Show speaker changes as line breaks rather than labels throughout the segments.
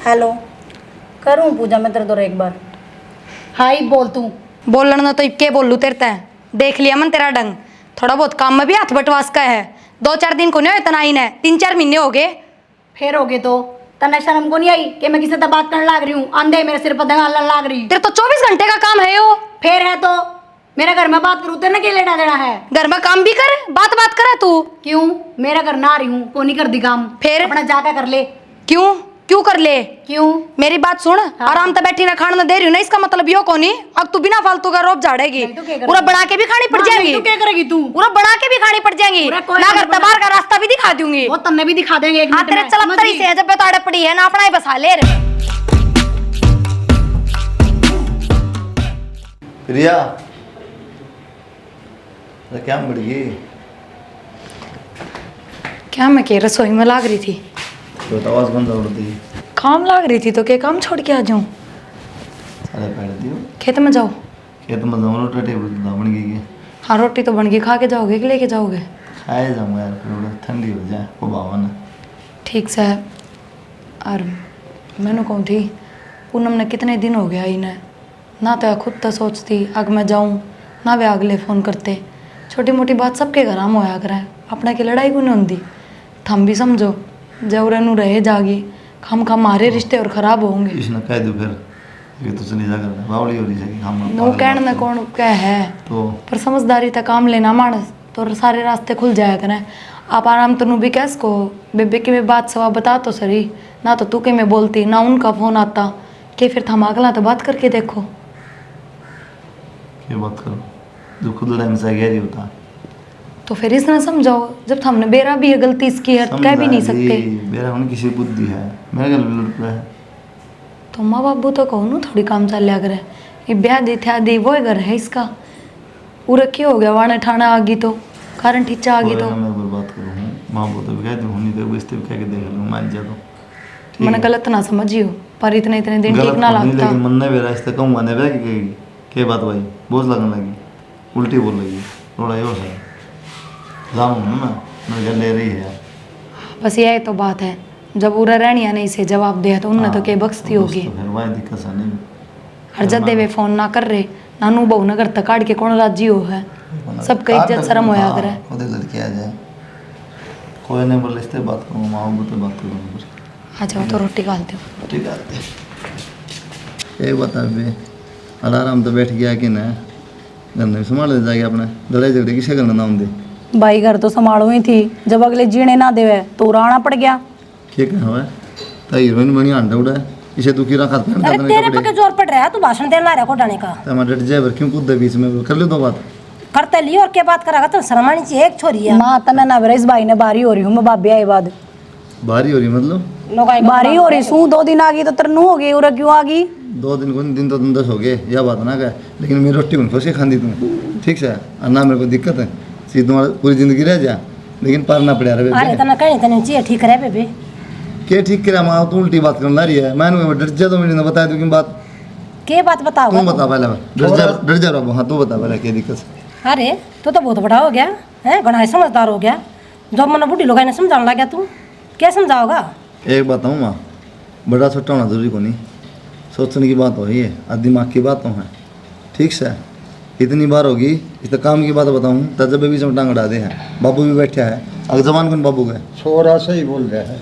Hello करूँ पूजा मैं तेरे तो एक बार। हाई बोल तू।
बोलन ना तो इक्के बोलू तेरे ते देख लिया मन तेरा डंग। थोड़ा बहुत काम में भी हाथ बटवास का है। 2-4 दिन को नहीं इतना ही है, 3-4 महीने हो गए।
फिर हो गए तो तने शर्म को नहीं आई कि मैं किसी से बात करने लाग रही हूँ? आंधे मेरे सिर पर दंगाल लाग रही।
तेरे तो 24 घंटे का काम है यो।
फिर है तो मेरे घर में बात करूँ तेरे के लेना देना है?
घर में काम भी कर, बात बात करे तू।
क्यों? मेरा घर ना आ रही हूँ को नहीं कर दी काम,
फिर
अपना जाकर कर ले।
क्यों क्यों कर ले?
क्यों?
मेरी बात सुन, आराम से बैठी ना खाना ना दे रही हूँ ना, इसका मतलब यो को नहीं अब तू बिना फालतू का रोब झाड़ेगी। पूरा बना के भी खानी पड़ जाएगी।
तू क्या करेगी? तू
पूरा बना के भी खानी पड़ जाएगी ना, घर बाहर का रास्ता भी दिखा दूंगी।
वो तन्ने भी दिखा देंगे एक
हाँ तेरे चलत तरी से जब बताड़े पड़ी है ना, अपना ही बसा ले रे।
प्रिया क्या बढ़ गई?
क्या मैं के रसोई में लाग रही थी
तो आवाज बंद हो रही थी।
काम लाग रही थी तो क्या काम छोड़ के आ जाऊं?
सारे पहले दियो
खेत में जाओ।
खेत में जाऊँ रोटी टेबल बन गई है।
हाँ रोटी तो बन गई, खा के जाओगे कि लेके जाओगे?
खाए जाऊँगा यार, फिर थोड़ा ठंडी हो जाए वो भावन।
ठीक से। और मैंने कहूँ थी पूनम ने कितने दिन हो गया इन्हें ना, तो खुद तो सोचती अग मैं जाऊँ ना वे अगले फ़ोन करते। छोटी मोटी बात सबके घर में होया करे, अपने की लड़ाई को नहीं होती। थम भी समझो जब रेनू रहे जागी खम खम मारे रिश्ते और ख़राब होंगे।
इसने कह दो फिर ये तो चली जा कर बावली हो रही है हम
नो कहने में कौन क्या है
तो,
पर समझदारी तक काम लेना मानस तो सारे रास्ते खुल जाया करें। आप आराम तनु भी कैस को बेबे की मैं बात सवा बता तो सही ना, तो तू के मैं बोलती ना उनका फ़ोन आता कि फिर थम अगला तो बात करके देखो।
क्या बात करो जो खुद लड़ाई में से गहरी होता
तो फिर इसने समझाओ, जब हमने बेरा भी है गलती इसकी है कह भी नहीं सकते।
मेरा होने किसी बुद्धि है, मेरा गल लड़का है
तो माँ बाबू तो कहूँ ना थोड़ी काम चल लिया करे। ये ब्याह दी थ्या दी वो घर है इसका पूरा क्यों हो गया वाने ठाना आ गई तो कारण ठीचा आ गई तो
मैं बात करूँ माँ बाप तो कह दूँ नहीं तो बेस्ते भी कह के देख लूँ मान जा तो
मैंने गलत ना समझियो पर इतने इतने दिन ठीक ना लगता।
लेकिन मन ने बेरा इस कहूँगा ने बेरा की के बात भाई बोझ लगने लगी उल्टी बोल लगी थोड़ा यो है जाऊँ ना मैं घर ले रही है यार।
बस यही तो बात है, जब पूरा रहनिया नहीं से जवाब दिया तो उनने तो के बख्शती होगी।
फिर वही दिक्कत सा नहीं
हर जद्दे वे फोन ना कर रहे नानू बहु नगर तक काट के कौन राजी हो है, सबका इज्जत शर्म होया करे।
खुद लड़की आ जाए कोई नहीं बोले इससे बात करूँ माँ बाबू तो बात करूँ।
आ जाओ तो रोटी खा दो।
ठीक है ये बता बे अलार्म तो बैठ गया कि ना गंदे संभाल ले जाएगा अपने लड़ाई झगड़े किसे करना ना होंगे
भाई घर तो संभालो ही थी, जब अगले जीने ना देवे तो राणा पड़ गया।
क्या कहा हुआ है तो हीरोइन बनी आंटा उड़ा है इसे तू कीरा खात
अरे तेरे पे क्या जोर पड़ रहा है? तू भाषण देने ला रहा है को डाने का?
हमारे डट जाए क्यों कूद दे बीच में कर ले तो बात
करते ली और क्या बात करागा? तो शर्मानी चाहिए एक छोरी है
माँ तने ना इस भाई ने बारी हो रही हूँ मैं बाबी आए बाद
भारी हो रही मतलब
लोग
बारी हो रही सू 2 दिन आ गई तो तरनू हो गई और क्यों आ गई?
2 दिन को दिन तो तुम 10 हो गए यह बात ना कह, लेकिन मेरी रोटी में खुशी खानी तुम ठीक से और ना मेरे को दिक्कत है सीधी तुम्हारा पूरी जिंदगी रह जा लेकिन पारना पड़ा रहे।
अरे तना कहीं तने चाहिए ठीक रहे बेबे
क्या ठीक करा माँ तू उल्टी बात करने ला रही है मैंने डर जा तो मैंने बता दूँ कि बात
के बात बताओ
तुम बता पहले डर जा रहा हाँ तू बता पहले क्या दिक्कत।
अरे तू तो बहुत बड़ा हो गया है, घना समझदार हो गया। जब मैंने बुढ़ी लोग ने समझाने लग गया तू क्या समझाओगा? एक
बताऊँ माँ बड़ा छोटा होना जरूरी को नहीं, सोचने की बात हो ही है और दिमाग की बात तो है ठीक से। इतनी बार होगी इस काम की बात बताऊँ तो जब बीच में टांग उड़ा दे हैं बाबू भी बैठा है अगर जवान कौन बाबू गए
छोरा सही बोल रहा है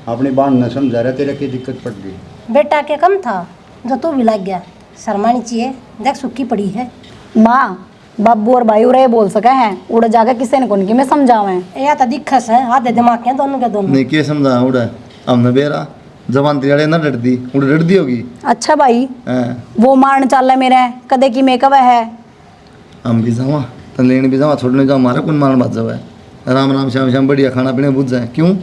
अपनी बात न समझा रहा तेरे की दिक्कत पड़ गई।
बेटा के कम था जो तू भी लग गया, शर्मानी चाहिए देख सुखी पड़ी है।
माँ बाबू और भाई उड़े बोल सके हैं उड़ जाकर किसी ने कौन की मैं समझावे
या तो दिक्कत है आधे दिमाग के दोनों के दोनों
नहीं क्या समझा उड़ा हमने बेरा जवान तिराड़े ना डरती उड़ डरती होगी।
अच्छा भाई वो मारने चल रहा मेरे कदे की मेकअप है
हम भी जावा तो लेने भी जावा छोड़ने जाओ मारा कौन मारने बात जावा राम राम श्याम श्याम बढ़िया खाना पीने बुझ जाए क्यों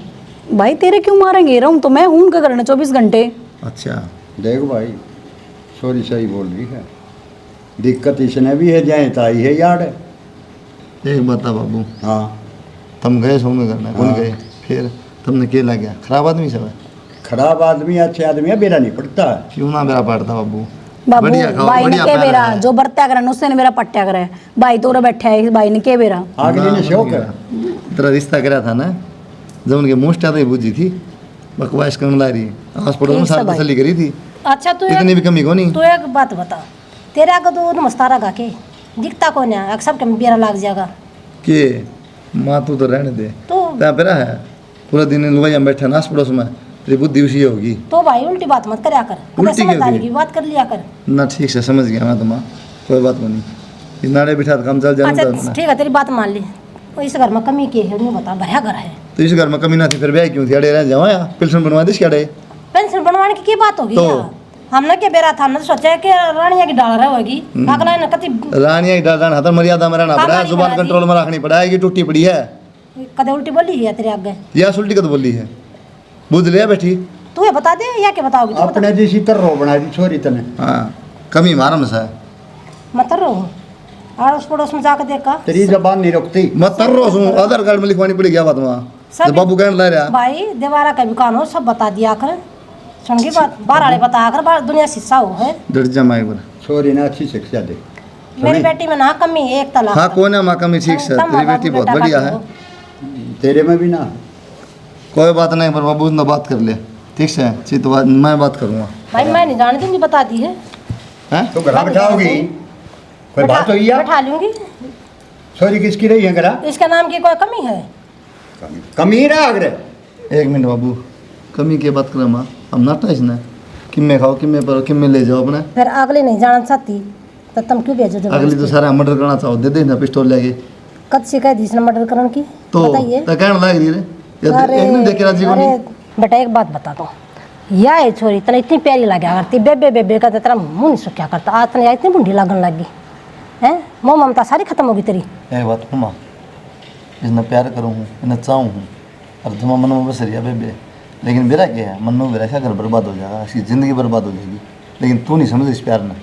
भाई तेरे क्यों मारेंगे रहूँ तो मैं हूँ उनका करना 24 घंटे।
अच्छा
देख भाई सॉरी सही बोल रही है दिक्कत इसने भी है जाए ताई है यार।
एक बता बाबू
हाँ
तुम गए सोने करना कौन गए फिर तुमने क्या लग गया खराब आदमी सब है
खराब आदमी अच्छे आदमी है बेरा नहीं पड़ता
क्यों ना मेरा पड़ता बाबू
बाबू भाई ने के बेरा जो बरत्या करे उससे ने मेरा पट्या करे भाई तो बैठा है भाई ने के बेरा
आगे ने शौक है
तेरा रिश्ता करा था ना जब उनके मुश्त आते बुझी थी बकवास करने ला रही है। आस पड़ोस में
ठीक है
सारी
भाई।
तसल्ली करी थी,
अच्छा तू
इतनी भी कमी को नहीं।
तू एक बात बता, तेरा का तो नमस्तारा गा के दिखता कौन है? सब के बेरा लाग जाएगा
के माँ तू तो रहने दे,
तो
त्या पेरा है पूरा दिन लुगाई हम बैठे नास पड़ोस में, तेरी बुद्धि उसी होगी
तो भाई उल्टी बात मत करया कर, कभी
उल्टी क्यों
समझदारी
की?
की बात कर लिया कर।
ना। ठीक से समझ गया मैं तो माँ, कोई बात नहीं। इस नाड़े बिठा तो काम चल जाने
अच्छा
दो।
ठीक है, तेरी बात मान ली। तो इस घर में कमी के है नहीं बता, भया घर है।
तो इस घर में कमी ना थी फिर ब्याह क्यों थी? अड़े रह जाओ या पेंशन बनवा दी अड़े।
पेंशन बनवाने की बात होगी
तो?
यार? हमने क्या बेरा था, हमने तो सोचा है कि रानिया की डाल रहेगी, अगला ने कति
रानिया की डाल हाथ मर्यादा में रहना पड़ा है,
कामानी
जुबान
बना दी।
कंट्रोल में रखनी पड़ा है, ये टूटी पड़ी है
कदे उल्टी बोली है तेरे आगे।
या उल्टी कद बोली है, बुझ लिया बैठी।
तू ये बता दे या क्या बताओगी? तू बता।
अपने जैसी तरह बना दी छोरी तने।
हाँ कमी मारम सा
मत रो, अड़ोस पड़ोस में जाकर देखा
तेरी जबान नहीं रुकती।
मैं तर रोज हूँ, आधार कार्ड में लिखवानी पड़ी क्या बात वहाँ
सब-
जब बाबू कहने ला रहा।
भाई देवारा का भी कान हो, सब बता दिया कर। सुन की बात बाहर वाले बता कर, बाहर दुनिया शीशा हो है।
डर जा माँ एक बार।
छोरी ने अच्छी शिक्षा दे।
मेरी बेटी में ना कमी है, एक तलाक।
हाँ कौन है माँ कमी? ठीक से
तम
तेरी
बाबू
बेटी बहुत
बेटा
बढ़िया
का
है,
तो।
तेरे में भी ना।
कोई बात नहीं, पर बाबू ने बात कर ले ठीक से, चित मैं बात करूँगा।
भाई मैं नहीं जान दूंगी, बता दी है।
हैं
तो घर बैठाओगी? कोई बात हुई है?
बैठा लूंगी।
छोरी किसकी रही है घरा?
इसके नाम की कोई कमी है?
कमी रहा अगर।
एक मिनट बाबू, कमी की बात कर माँ, हम नाटा इसने किम्मे खाओ किम्मे पर किम्मे ले जाओ अपने।
फिर अगले नहीं जान सकती तो तुम क्यों भेजो? जब
अगली तो सारा मर्डर करना चाहो, दे देना पिस्टल लेके
कद शिकायत दी इसने मर्डर करने की?
तो
बताइए।
कहने लग रही रे या
अरे
एक मिनट देखे राजी को
अरे
नहीं।
बेटा एक बात बता दो, या ये छोरी तने इतनी प्यारी लगा करती, बेबे बेबे का तेरा मुंह नहीं सुख्या करता, आज तने इतनी बुढ़ी लगन लगी है। मोह ममता सारी खत्म होगी तेरी।
एक बात हूँ माँ, इसने प्यार करूँ हूँ, इन्हें चाहूँ हूँ, और तुम मन में बस रही बेबे, लेकिन मेरा क्या है, मन में मेरा क्या घर बर्बाद हो जाएगा, इसकी ज़िंदगी बर्बाद हो जाएगी। लेकिन तू नहीं समझ इस प्यार में।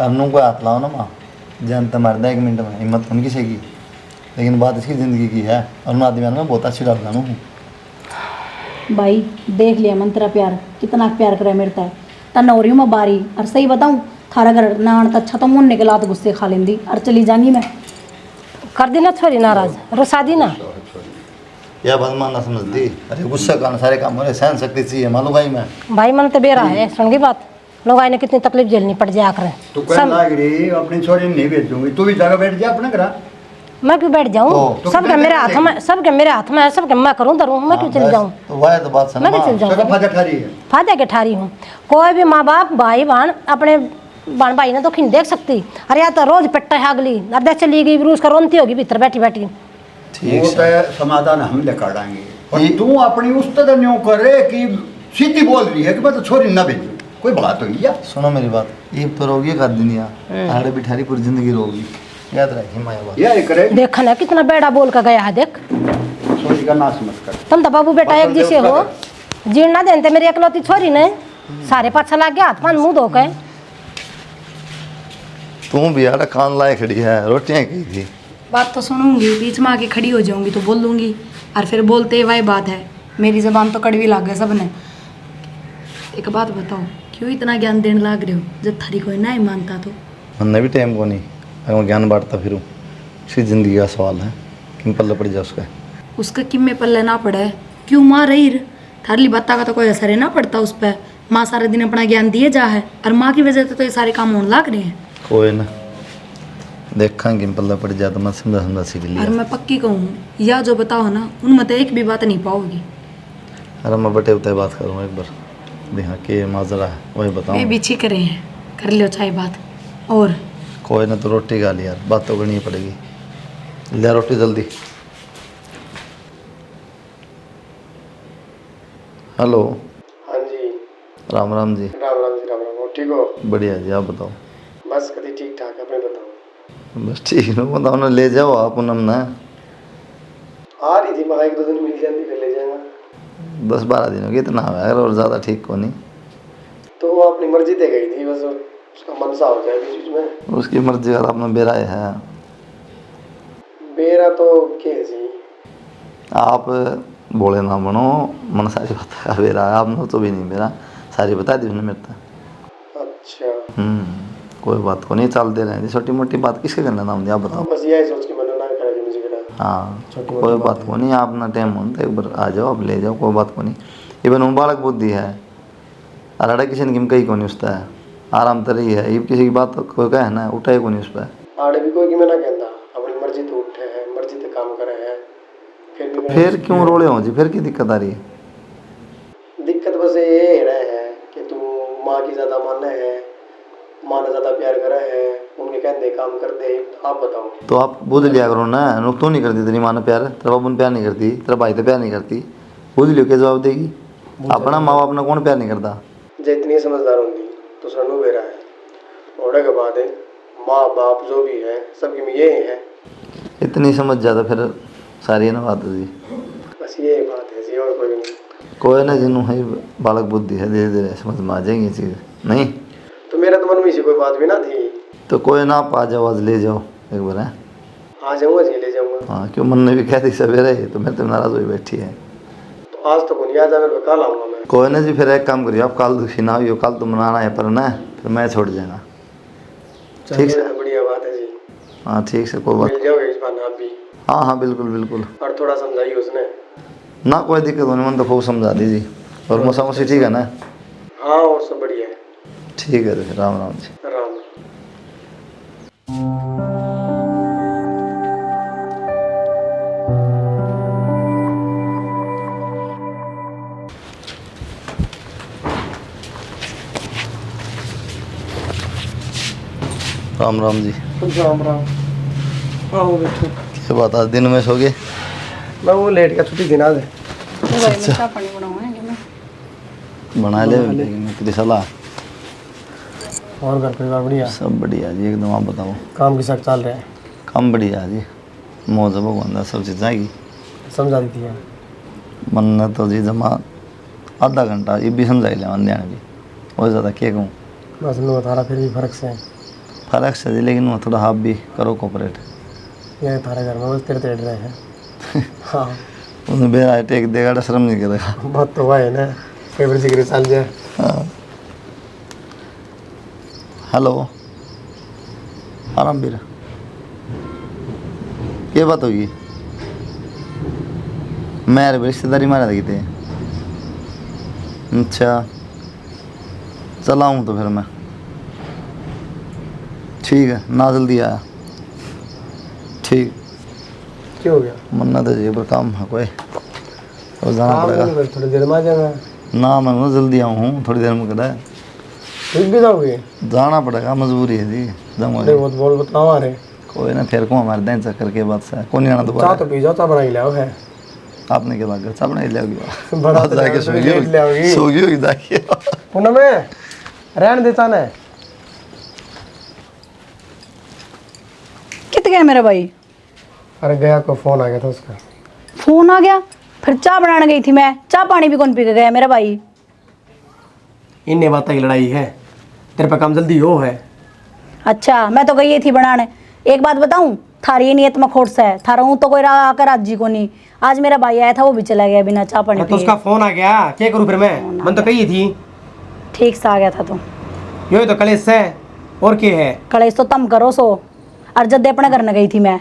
अब नु को हाथ लाओ ना माँ, जान तो मार दे एक मिनट में, हिम्मत उनकी से की, लेकिन बात इसकी ज़िंदगी की है, और मैं आदमी में बहुत अच्छी डाल हूँ।
भाई देख लिया मन तेरा प्यार, कितना प्यार करे मेरे तय तन हो रही हूँ मैं बारी। और सही बताऊँ थारा घर नान तो अच्छा तो मुन निकला तो गुस्से खा लेंदी और चली जानी मैं।
कर दी ना छोरी नाराज, रुसा दी ना।
यह बात मानना समझती, अरे गुस्सा का सारे काम हो रहे, सहन शक्ति चाहिए मालूम भाई मैं।
भाई मन तो बेरा है, सुन की बात, लोग आए ने कितनी तकलीफ झेलनी पड़ जाया करे।
तू कहने लग रही अपनी छोरी नहीं भेजूंगी, तू भी जगह बैठ जा अपने घर।
मैं क्यों बैठ जाऊँ?
तो
सबके मेरे हाथ में, सबके मेरे हाथ में है, सबके मैं करूँ धरूँ, मैं क्यों चली जाऊँ?
तो वह तो बात
मैं क्यों चली
सुना।
जाऊँ?
सगा फाजा ठारी है।
फायदे के ठारी हूँ। कोई भी माँ बाप भाई बहन अपने बहन भाई ने तो खिन देख सकती। अरे यार तो रोज पिट्टा है अगली, अरे चली गई रूस का रोनती होगी भीतर बैठी बैठी।
वो तो समाधान हम लेकर आएंगे, और तू अपनी उस तरह न्यों करे कि सीधी बोल रही है कि मैं तो छोरी ना भेजू। कोई बात हुई है?
सुनो मेरी बात, ये तो रोगी कर दुनिया, आड़े बिठारी पूरी जिंदगी रोगी, याद रखी माया बात।
यह करे
देखा ना कितना बेड़ा बोल कर गया है, देख।
छोरी का नाश मत कर।
तुम तो बाबू बेटा एक जैसे हो, जीण ना देते मेरी इकलौती छोरी ने सारे पाछा लग गया, हाथ पान मुंह धो के।
तू भी यार कान लाए खड़ी है, रोटियां की थी।
बात तो सुनूंगी, बीच में आके खड़ी हो जाऊंगी तो बोल दूंगी, और फिर बोलते वही बात है। मेरी जबान तो कड़वी लाग गई सबने। एक बात बताओ, क्यों इतना ज्ञान देने लाग रहे हो जब थारी कोई ना ही मानता तो?
हमने भी टाइम को नहीं, अगर मैं ज्ञान बांटता फिरूँ, इसकी ज़िंदगी का सवाल है, किन पल्ले पड़ जाए उसका।
उसका किम्मे पल्ले ना पड़े, क्यों माँ रही थारली बत्ता का तो कोई असर ही ना पड़ता उस पर। माँ सारे दिन अपना ज्ञान दिए जा है, और माँ की वजह से तो ये सारे काम होने लाग रहे हैं।
कोई ना, देखा किन पल्ले पड़ जाए तो मैं समझा समझा सीख
और
लिया।
मैं पक्की कहूँ, या जो बताओ ना उनमें तो एक भी बात नहीं पाओगी।
अरे मैं बटे उतने बात करूँ एक बार, भी हाँ के माजरा है वही
वे
बताऊँ।
बिछी करे हैं, कर लो चाहे बात। और
कोई ना, तो रोटी खा ली यार, बात तो करनी ही पड़ेगी। ले रोटी जल्दी। हेलो।
हाँ जी।
राम राम जी।
राम राम जी, राम राम। और ठीक हो?
बढ़िया जी, आप बताओ।
बस कभी ठीक ठाक, अपने बताओ।
बस ठीक है, बताओ ना, ले जाओ आप उन्हें ना।
आ रही थी, मगर एक दो दिन मिल जाती फिर ले जाएगा।
10-12 दिन हो गए, इतना है और ज़्यादा ठीक को नहीं।
तो वो अपनी मर्जी से गई थी, बस उसका मन सा हो जाए बीच बीच में।
उसकी मर्जी अगर आपने बेराए है।
मेरा तो कैसी
आप बोले ना बनो, मन सारी बता बेरा है, आपने तो भी नहीं मेरा सारी बता दी उसने मेरे तक।
अच्छा।
कोई बात को नहीं, चल दे रहे हैं, छोटी मोटी बात किसके करना नाम दिया, आप बताओ।
बस यही सोच के मैंने ना करा कि मुझे करा।
हाँ
छोटी मोटी
कोई
बात
बात को नहीं, आप ना टाइम हो तो एक बार आ जाओ, आप ले जाओ, कोई बात को नहीं। इवन बालक बुद्धि है अरे किसी ने कही को नहीं उसता है आराम तो रही है ये किसी की बात कोई कहे ना उठाए को नहीं उस पर
आड़े भी कोई कि मैं ना कहता अपनी मर्जी तो उठे है मर्जी से काम करे है
फिर क्यों रोले हो जी फिर की दिक्कत आ रही है
दिक्कत बस ये रहे है कि तू माँ की ज़्यादा माने है माँ ने ज़्यादा प्यार करे है उनके कहते काम करते आप बताओ
तो आप बुझ लिया करो ना नुक तो नहीं करती तेरी माँ ने प्यार तेरा बाबू ने प्यार नहीं करती तेरा भाई तो प्यार नहीं करती बुझ लियो क्या जवाब देगी अपना माँ बाप ने कौन प्यार नहीं करता
जो इतनी समझदार होंगी तो सनू बेरा है ओढ़े के बाद माँ बाप जो भी है सबकी में ये है
इतनी समझ जाता फिर सारी ना बात जी
बस ये बात है जी और कोई नहीं
कोई ना जिन्हों है बालक बुद्धि है धीरे धीरे समझ में आ जाएंगी चीज़ नहीं
तो मेरा तो मन में से कोई बात भी ना थी
तो कोई ना आप आ जाओ आज ले जाओ एक बार है
आ जाऊँगा जी ले जाऊँगा
हाँ क्यों मन ने भी कह दी सवेरे तो मैं तो नाराज़ हुई बैठी है
तो आज तो नहीं आ जा मेरे को कल आऊँगा मैं
कोई ना जी फिर एक काम करिए आप कल दुखी ना हो कल तो मनाना है पर ना फिर मैं छोड़ जाएगा ठीक है
बढ़िया बात है जी
हाँ ठीक से कोई बात
मिल जाओगे इस बार आप भी
हाँ हाँ बिल्कुल बिल्कुल
और थोड़ा समझाइए उसने
ना कोई दिक्कत होनी मन तो खूब समझा दीजिए और मौसम उसी ठीक है ना
हाँ और सब बढ़िया है
ठीक है तो फिर राम राम जी
राम
राम राम जी
राम राम हाँ वो बैठो
क्या बात आज दिन में सो गए
मैं वो लेट का छुट्टी दिना दे
बना ले मैं तेरी सलाह
और घर परिवार बढ़िया
सब बढ़िया जी एकदम आप बताओ
काम के साथ चल रहा है
काम बढ़िया जी मौज भगवान सब चीज़ आएगी
समझा दी थी
मन ने तो जी जमा आधा घंटा ये भी समझा लिया मन भी और ज़्यादा क्या कहूँ
बस मैं थारा फिर भी फर्क से है
फर्क से जी लेकिन वो थोड़ा हाफ भी करो कोऑपरेट
ये थारे घर में बस तेरे तेड़ रहे हैं हाँ
उसने बेरा टेक देगा शर्म नहीं करेगा
बात तो वह है ना कई बार जिक्र चल जाए
हाँ हेलो आराम बीर क्या बात होगी मैं रिश्तेदारी मारा देखी थे अच्छा चला हूँ तो फिर मैं ठीक है ना जल्दी आया ठीक
क्या हो गया
मन्ना तो जी पर काम है कोई और जाना पड़ेगा
थोड़ी देर में आ जाएगा
ना मैं ना जल्दी आऊँ हूँ थोड़ी देर में करा है
ठीक भी जाओगे
जाना पड़ेगा मजबूरी है जी जाऊँगा
अरे बहुत बोल बताओ आ रहे
कोई ना फिर को हमारे दिन चक्कर के बाद से कौन नहीं आना
चाह
दोबारा
तो पी जाओ चाह बना के लाओ है
आपने क्या लगा सब नहीं ले आओगी
बड़ा तो
जाके
लेट ले आओगी
सोगी होगी जाके
पूनम में रहन देता ना
कित गया मेरा भाई
अरे गया को फोन आ गया था उसका
फोन आ गया फिर चाय बनाने गई थी मैं चाय पानी भी कौन पी के गया मेरा भाई
इन्हें बातें की लड़ाई है तेरे पे काम जल्दी हो है
अच्छा मैं तो गई थी बनाने एक बात बताऊं थारी ये नियत में खोट सा है थारा हूँ तो कोई आकर आज जी को नहीं आज मेरा भाई आया था वो भी चला गया बिना चाय पानी
तो
पिए
उसका फोन आ गया क्या करूँ फिर मैं मन तो कही थी
ठीक से आ गया था तो
यो तो कलेश है और क्या है
कलेश तो तम करो सो और जब अपने घर न गई थी मैं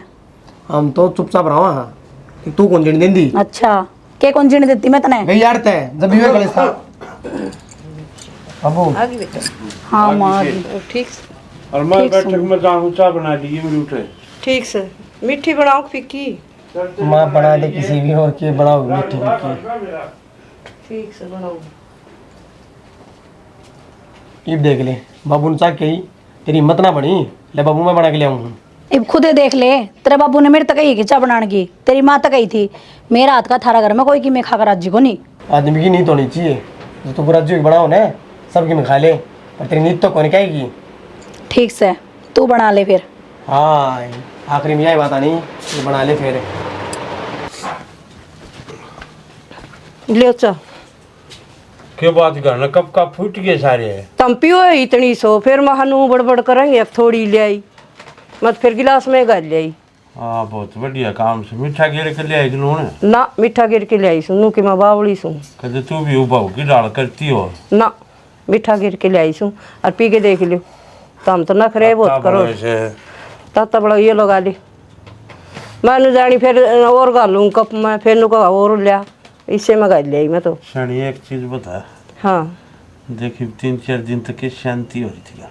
हम तो चुपचाप रहा हाँ तू कौन जीने देंदी
अच्छा के कौन जीने देती मैं तने
गई यार तय जब भी कलेश था अबू
हाँ माँ आ गई।
ठीक
और मैं बैठक में जाऊँ चाय बना दी मेरी उठे
ठीक से मीठी बनाओ फिक्की
माँ बना दे किसी भी और के बनाओ मीठी मीठी
ठीक से बनाओ
ये देख ले बाबू ने चाह कही तेरी हिम्मत ना बनी ले बाबू मैं बना के ले आऊँ
अब खुद ही देख ले तेरे बाबू ने मेरे तक कही कि चाय बनाने की तेरी माँ तक कही थी मेरा हाथ का थारा घर में कोई की मैं खाकर आज को नहीं
आदमी की नींद होनी चाहिए जो तू पूरा जो बनाओ ना सबकी में खा ले पर तेरी नींद तो कौन कहेगी
ठीक से तू बना ले फिर
हाँ आखिरी में यही बात आनी तू बना ले फिर
ले चा
क्यों बात करना कब का फूट गए सारे
तम पियो इतनी सो फिर महानू बड़बड़ करेंगे अब थोड़ी ले आई मत फिर गिलास में गल ले आई
हाँ बहुत बढ़िया काम से मीठा गिर के ले आई उन्होंने
ना मीठा गिर के ले आई सुनू कि मैं बावली सू
कहते तू भी उबाऊ की डाल करती हो
ना मीठा गिर के ले आई सू और पी के देख लियो तम तो नखरे बहुत करो तब बड़ा ये लगा ली मैं जानी फिर और गालूँ कप में फिर नु कहा और लिया
इससे मंगा लिया मैं तो।
शनि एक चीज बता,
हाँ
देखी 3-4 दिन तक की शांति हो रही थी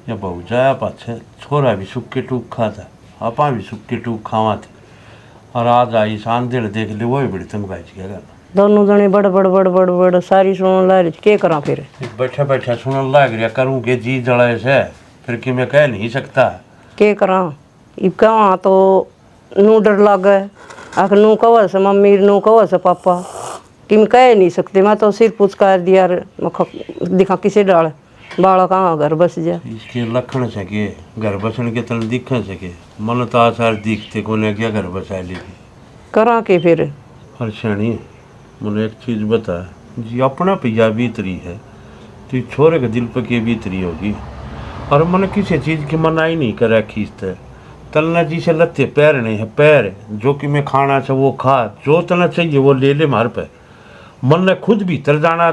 या बहु जाया पाछे छोरा भी सुक्के टूक खाता, आपा भी सुक्के टूक खावा थे, और आज आई सांदेड़ देख ले वो भी बड़ी तंग बैठ गया।
दोनों जने बड़ बड़ बड़ बड़ बड़ सारी सुन ला रही के करा फिर
बैठा बैठा सुनने लग रहा करूँ के जी जड़े से फिर कि मैं कह नहीं सकता
के करा। इब कहाँ तो नू डर लागे, आख नू कहो से मम्मी नू कहो से पापा कि मैं कह नहीं सकते। मैं तो सिर पुचकार दिया दिखा किसे डाल बाला कहाँ घर बस जा।
इसके लखन सके घर बसन के तन दिख सके, मन तो आसार दिखते को ने क्या घर बसा ली
करा के फिर।
और शनि मुझे एक चीज़ बता, जी अपना पिया बीतरी है तो छोरे के दिल पर के बीतरी होगी, और मन किसी चीज़ की मनाही नहीं करे खींचते तलना जी से लत्ते पैर नहीं है पैर, जो कि मैं खाना से वो खा, जो तना चाहिए वो ले ले मार पे। मन ने खुद भीतर जाना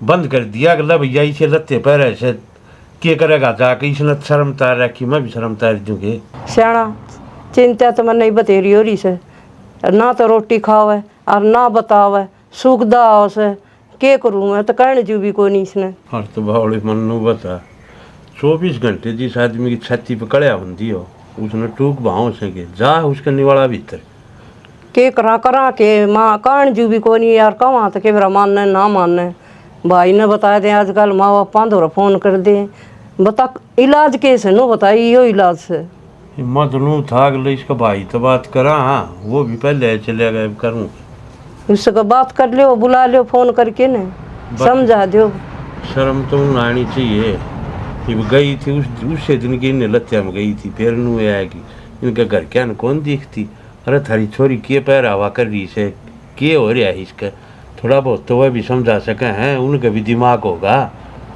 बंद कर दिया कि ला भैया इसे लत्ते पैर ऐसे क्या करेगा जाके, इसने शर्म तार रखी मैं भी शर्म तार दूंगे।
सियाणा चिंता तो मन नहीं बतेरी हो रही से, ना तो रोटी खावे और ना बतावे सुखदा हो से के करूँ मैं तो कहने जू भी कोई नहीं इसने।
और तो बावड़ी मनु बता 24 घंटे जिस आदमी की छाती पे कड़िया होती हो उसने टूक भाव सके जा उसका निवाड़ा भीतर
के करा के माँ कहने जू भी कोई नहीं यार कहाँ तो के मेरा मानने ना मानने। भाई ने बता दें आजकल माँ बापा दो फोन कर दे बता इलाज कैसे नो बताई यो इलाज से
हिम्मत नू था अगले इसका भाई तो बात करा, हाँ वो भी पहले चले गए करूँ
उससे बात कर लियो बुला लियो फोन करके ने समझा दो।
शर्म तो आनी चाहिए। जब गई थी उससे दिन की इन्हें लत्या में गई थी फिर नू आएगी इनका घर क्या न कौन दिखती, अरे थारी छोरी के पैर हवा कर रही से के हो रहा है इसका, थोड़ा बहुत तो वह भी समझा सके हैं उनका भी दिमाग होगा।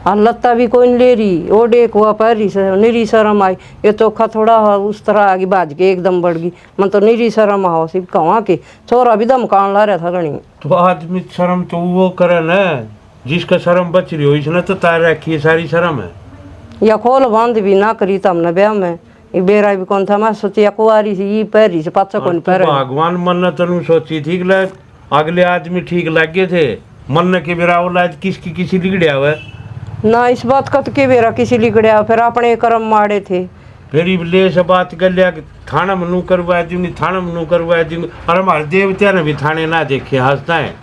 और लत्ता भी कोई नहीं ले रही ओडे हुआ पैरी से निरी शर्म आई, ये चोखा थोड़ा उस तरह आगे बाज के एकदम बढ़ गई मन तो निरी शर्म आओ सिर्फ कहाँ के छोरा भी दमकान ला रहा था गणी।
तो आदमी शर्म तो वो करे न जिसका शर्म बच रही हो, इसने तो तार रखी है सारी शर्म है।
या खोल बांध भी ना करी तो हमने ब्याह में ये बेरा भी कौन था मैं सोची या कुआरी से ये पैरी से पाचा कौन पैर।
भगवान मन ने तनु सोची ठीक लग अगले आदमी ठीक लगे थे मन के बेरा औलाद किसकी किसी लिगड़िया हुआ
ना इस बात का तो के बेरा किसी लिगड़िया फिर अपने कर्म मारे थे।
फिर ले से बात कर लिया कि थाना में नू करवा दूंगी थाना में नू करवा दूंगी, और हमारे देवता ने भी थाने ना देखे हंसता है।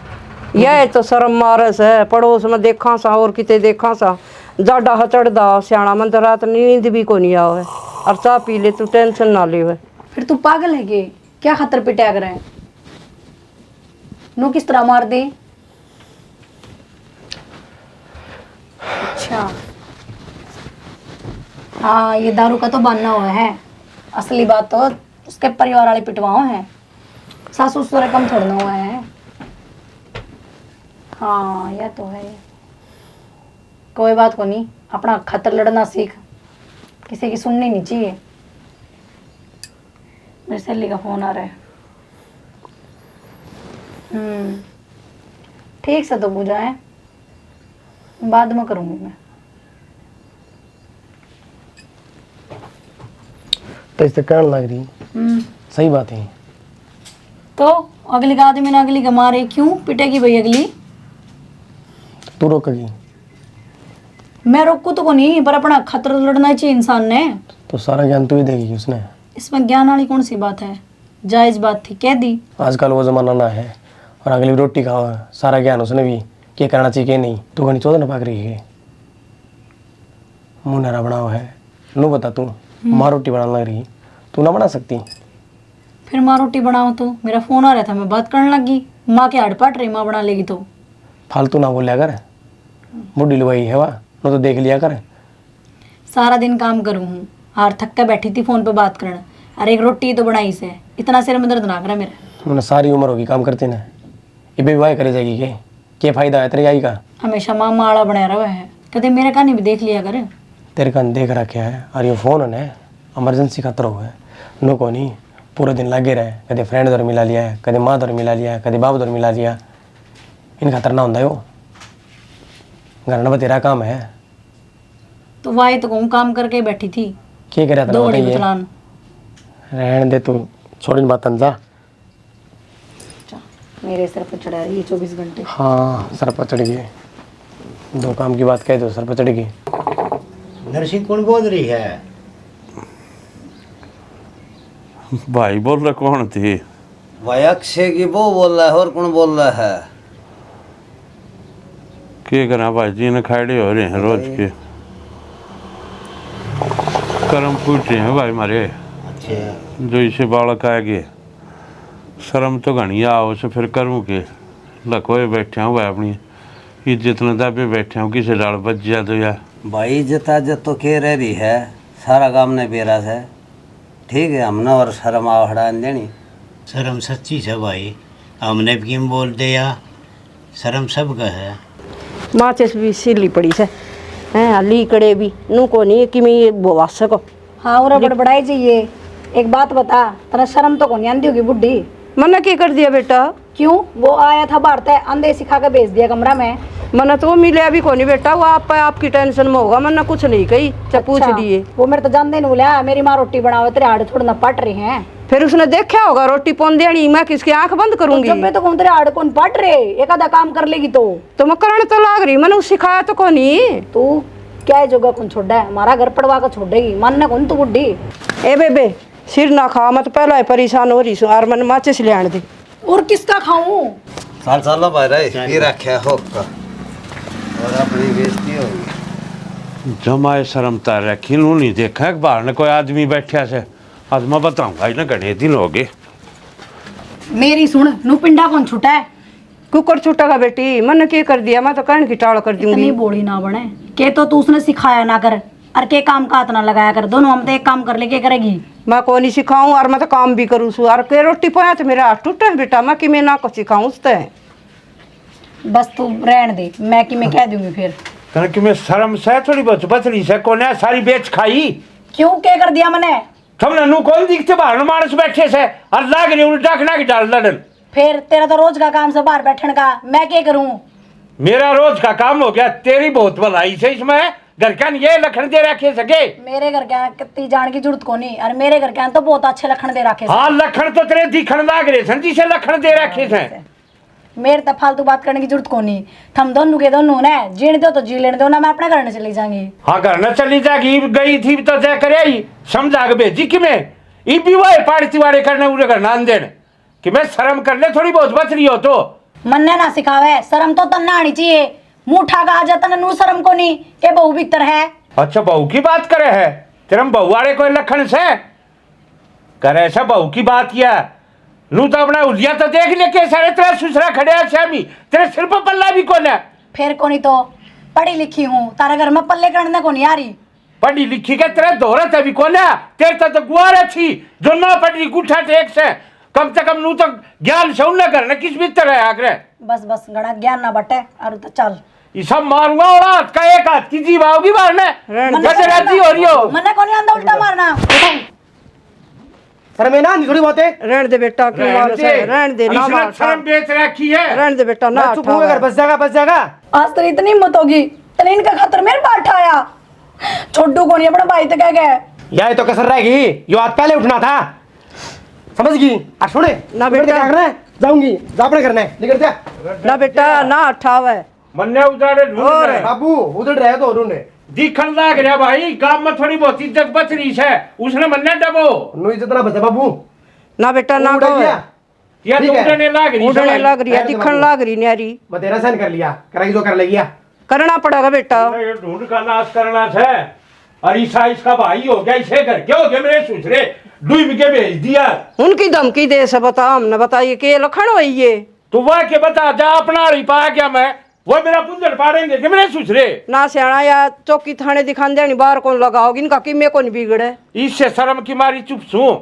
यह तो शर्म मारस है पड़ोस में देखा सा और किते देखा सा जाडा चढ़दा सियाणा मन तो रात नींद भी को नहीं आवे और चाह पी ले तू टेंशन ना ले।
फिर तू पागल है के क्या खतर पे टैग रहे हैं नो किस तरह मार दे। अच्छा हाँ ये दारू का तो बहाना हुआ है, असली बात तो उसके परिवार वाले पिटवाओ हैं, सासू ससुर कम छोड़ना हुआ है। हाँ यह तो है, कोई बात को नहीं अपना खतर लड़ना सीख, किसी की सुननी नहीं चाहिए। मेरे सहेली का फोन आ रहा है। ठीक से तो बुझा है, बाद में करूँगी मैं।
तो इससे कहने लग रही सही बात है।
तो अगली का आदमी ने अगली का मारे क्यों पिटेगी भाई अगली,
तू रोकेगी?
मैं रोकू तो को नहीं पर अपना खतरा लड़ना चाहिए इंसान ने।
तो सारा ज्ञान तू ही देगी उसने।
इसमें ज्ञान वाली कौन सी बात है, जायज बात थी कह दी।
आजकल वो जमाना ना है और अगली भी रोटी खाओ, सारा ज्ञान उसने भी क्या करना चाहिए क्या नहीं। तू घनी चौदह न पाक रही है मुँह नरा बनाओ है नू बता तू माँ रोटी बनाने लग रही तू ना बना सकती।
फिर माँ रोटी बनाओ तो मेरा फोन आ रहा था मैं बात करने लगी, माँ के हाड़ पाट रही माँ बना लेगी तो।
फालतू ना बोलिया कर, बुढ़ी लुगाई है वाह न तो देख लिया कर।
सारा दिन काम करूँ हूँ और थक के बैठी थी फोन पे बात करना, अरे एक रोटी तो बनाई से इतना सिर में दर्द ना करा मेरा।
मैंने सारी उम्र होगी काम करते ना, ये भी वाह करे जाएगी क्या फायदा है तेरे आई का।
हमेशा माँ माड़ा बनाया रहा है, कदे मेरे कहानी भी देख लिया कर।
तेरे कान देख रखे है और ये फ़ोन है इमरजेंसी खतरा हुआ है नो को नहीं पूरे दिन लगे रहे, कदे फ्रेंड दौर मिला लिया है कदे माँ दौर मिला लिया है कदे बाप दौर मिला लिया, इन खतर ना होंगे वो घर ना तेरा काम है।
तो वाई तो कहूँ काम करके बैठी थी
क्या करे
दो बड़ी बतलान
रहने दे तू छोड़ इन बातन जा।
मेरे सर पर चढ़ा रही है 24 घंटे।
हाँ सर पर चढ़ गई, दो काम की बात कह दो सर पर चढ़ गई।
नरसिंह कौन बोल रही है?
भाई बोल रहे कौन थे?
भाई अक्षय की वो बोल रहा है, और कौन बोल रहा है?
क्या करा भाई जी ने खाड़े हो रहे हैं रोज के, कर्म फूट रहे हैं भाई हमारे।
अच्छा
जो इसे बालक आएगे शर्म तो घनी आओ से फिर करूँ के लकोए बैठे हूँ भाई, अपनी इज्जत न दाबे बैठे हूँ, किसे डाल बच जा तो यार।
भाई जता जत तो के रह रही है, सारा काम ने बेरा है, ठीक है हमने और शर्म आओ हड़ा देनी।
शर्म सच्ची है भाई, हमने भी क्यों बोल दिया, शर्म सबका है।
माचिस भी सिली पड़ी से हैं, अली कड़े भी नू को नहीं कि मैं बोवा सको।
हाँ और बड़बड़ाई चाहिए। एक बात बता, तेरा शर्म तो कौन आंदी होगी बुढ़ी?
मना क्या कर दिया बेटा?
क्यों? वो आया था भारत अंधे सिखा के भेज दिया कमरा में।
मना तो मिले अभी को नहीं बेटा, वो आपकी टेंशन में होगा, मना कुछ नहीं कही जब पूछ लिए।
वो मेरे तो जानते नहीं बोला मेरी माँ रोटी बनाओ, तेरे हाड़ थोड़ा ना पट रहे हैं।
फिर उसने देखा होगा रोटी पौन देनी, मैं किसकी आंख बंद करूंगी?
जब मैं तो कौन तेरे हाड़ कौन पट रहे, एक आधा काम कर लेगी तो
मैं करने तो लाग रही, मैंने सिखाया तो कौन ही।
तू क्या जोगा कौन छोड़ा है, हमारा घर पड़वा कर छोड़ेगी, मानना कौन तू बुढ़ी।
ए बेबे सिर ना खा, मत पहला परेशान हो रही और मन माचिस ले आने दे।
और किसका खाऊं?
साल साल भाई रहे ये रखे हो का और अपनी बेइज्जती होगी।
जमाए शर्म तार रखी नू नहीं देखा बाहर ने कोई आदमी बैठा से, आज मैं बताऊंगा इन्हें घने दिन हो गए।
मेरी सुन, नू पिंडा कौन छुटा है?
कुकर छुटेगा बेटी, मैंने क्या कर दिया, मैं तो कहने की टाल कर दूंगी।
इतनी बोली ना बने के तो तू उसने सिखाया ना कर, और के काम का हाथ ना लगाया कर, दोनों हम तो एक काम कर ले के करेगी।
मैं को नहीं सिखाऊं और मैं तो काम भी करूँ और के रोटी पाया तो मेरा हाथ टूटा है बेटा, मैं कि मैं ना को सिखाऊं उससे।
बस तू रहन दे, मैं कि मैं कह दूंगी फिर।
कहने कि मैं शर्म से थोड़ी बहुत बचड़ी से कौन है सारी बेच खाई।
क्यों क्या कर दिया मैंने?
तुमने नू कौन दिखते बाहर मानस बैठे से और लाग रही उल्टा खना की डाल लड़न।
फिर तेरा तो रोज का काम से बाहर बैठने का, मैं क्या करूं?
मेरा रोज का काम हो गया, तेरी बहुत भलाई से इसमें घर का ये लखन दे रखे सके।
मेरे घर के कितनी जान की जरूरत को नहीं, और मेरे घर के तो बहुत अच्छे लखन दे रखे।
हाँ लखन तो तेरे दिखन लाग रहे सन जिसे लखन दे रखे थे।
मेरे तो फालतू बात करने की जरूरत को नहीं, हम दोनों के दोनों ने जीने दो तो जी लेने दो ना, मैं अपने घर में चली जाऊंगी।
हाँ घर न चली जागी, गई थी तो तय करे समझा के भेजी कि मैं ई भी वो पाड़ती वाड़े करने उड़े घर नान देने कि मैं शर्म कर ले थोड़ी बहुत बच रही हो तो।
मन्ने ना सिखावे, शर्म तो तन्ना आनी चाहिए। मुठा का आ जाता ना नू शर्म को नहीं के बहू भीतर है।
अच्छा बहू की बात करे है, तेरे बहू वाले कोई लखन से करे ऐसा बहू की बात किया नू तो अपना उलिया तो देख ले के सारे तेरा सुसरा खड़े है श्यामी, तेरे सिर पर पल्ला भी कौन है?
फिर को नहीं तो पढ़ी लिखी हूँ, तारा घर में पल्ले करने को नहीं आ रही।
पढ़ी लिखी के तेरे दोहरत अभी कौन है? तेरे तो गुआर अच्छी जो ना पढ़ी गुठा टेक से कम से कम नू तो ज्ञान से उन्हें करना किस भी तरह आग्रह।
बस बस गणा ज्ञान ना बटे और तो चल
ये सब मारूंगा और हाथ का एक हाथ की जीव आओगी मारने गजराती हो रही हो।
मन्ने को नहीं आंदा उल्टा मारना।
सर मैं ना थोड़ी बहुत है,
रहने दे बेटा, क्यों मारो से रहने दे ना मार,
शर्म बेच रखी है।
रहने दे बेटा ना
चुप होकर बस जाएगा।
आज तेरी इतनी हिम्मत होगी तने इनका खातर मेरे पाठ आया। छोटू को नहीं अपना भाई तो कह गए
यह तो कसर रहेगी, यो आज पहले उठना था, समझ गई? आ सुने
ना बेटा,
क्या करना है, जाऊंगी जापड़े करना है, निकल जा
ना बेटा ना अठावे
मन्ने उतारे ढूंढ रहे
बाबू उधर रहे तो ढूंढे
दिखन लाग रहा भाई, काम में थोड़ी बहुत इज्जत बच रही है उसने मन्ने डबो
नु इज्जत ना बचा बाबू
ना बेटा ना
उड़ गया,
या तो उड़ने लाग रही
उड़ने लग रही है, दिखन लग रही न्यारी।
मैं तेरा सहन कर लिया, कराई जो कर लिया,
करना पड़ेगा बेटा।
ये ढूंढ का नाश करना है और ईसा इसका भाई हो गया, इसे घर के हो गए मेरे सुसरे डूब के भेज दिया।
उनकी धमकी दे से बता, हमने बताइए कि लखन वही है
तो वह के बता जा अपना ही पाया क्या मैं वो मेरा पुंजड़ पाड़ेंगे कि मेरे सुसरे
ना सियाणा या चौकी थाने दिखाने देनी बाहर कौन लगाओगी, इनका कि मैं कौन बिगड़े।
इससे शर्म की मारी चुप सू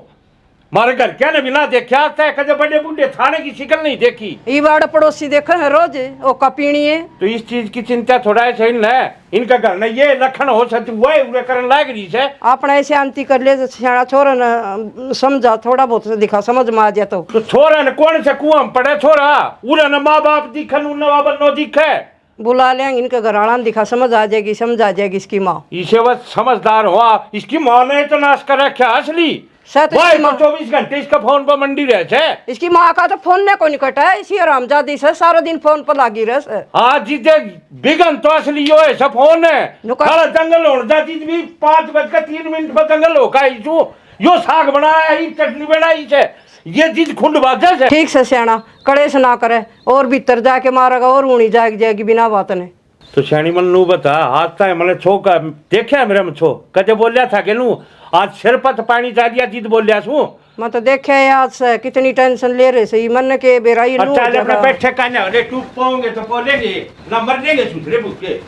मारे घर क्या ने बिना देखा था कदे बड़े बूढ़े थाने की शिकल नहीं देखी।
ये बाड़ पड़ोसी देखे है रोज ओ कपीणी है,
तो इस चीज की चिंता थोड़ा ऐसे ही न इनका घर न ये लखन हो सकती हुआ उड़े करने लाग रही है।
अपना ऐसे शांति कर ले सियाणा छोरा न समझा थोड़ा बहुत दिखा समझ में आ जाए तो
छोरा न कौन से कुआं में पड़े छोरा उड़ा न माँ बाप दिखन उन बाबा नो दिखे
बुला लेंगे इनके घर आना दिखा समझ आ जाएगी, समझ आ जाएगी इसकी माँ।
इसे वह समझदार हुआ इसकी माँ ने तो नाश कर रखा असली
शायद
भाई
इसकी
तो
माँ-
24 घंटे इसका फोन पर मंडी रहे छे।
इसकी माँ का तो फोन ने कोई नहीं कटा है, इसी आरामजादी से सारा दिन फोन पर लागी रहे से।
आज जीते बिगन तो असली यो है सब फोन है।
नुका-
सारा जंगल होड़ जाती भी 5:03 पर जंगल होका इशू यो साग बनाया है, चटनी बनाई है, ये चीज खुंड बाजा से।
ठीक से सियाना कड़ेस ना करे और भीतर जाके मारेगा और ऊनी जाएगी बिना बात ने।
तो श्याणी मन नू बता आज तक मैंने छो का देखा मेरे में छो कदे बोलिया था के नू आज सिर पर पानी जा दिया चीज बोलिया छू।
मैं तो देखे आज से कितनी टेंशन ले रहे से मन के बेराई नू
अच्छा
हो
अपने
जाएगा।
बैठे कान्या अरे टूट पाओगे तो बोलेंगे ना मर देंगे सुधरे भूखे।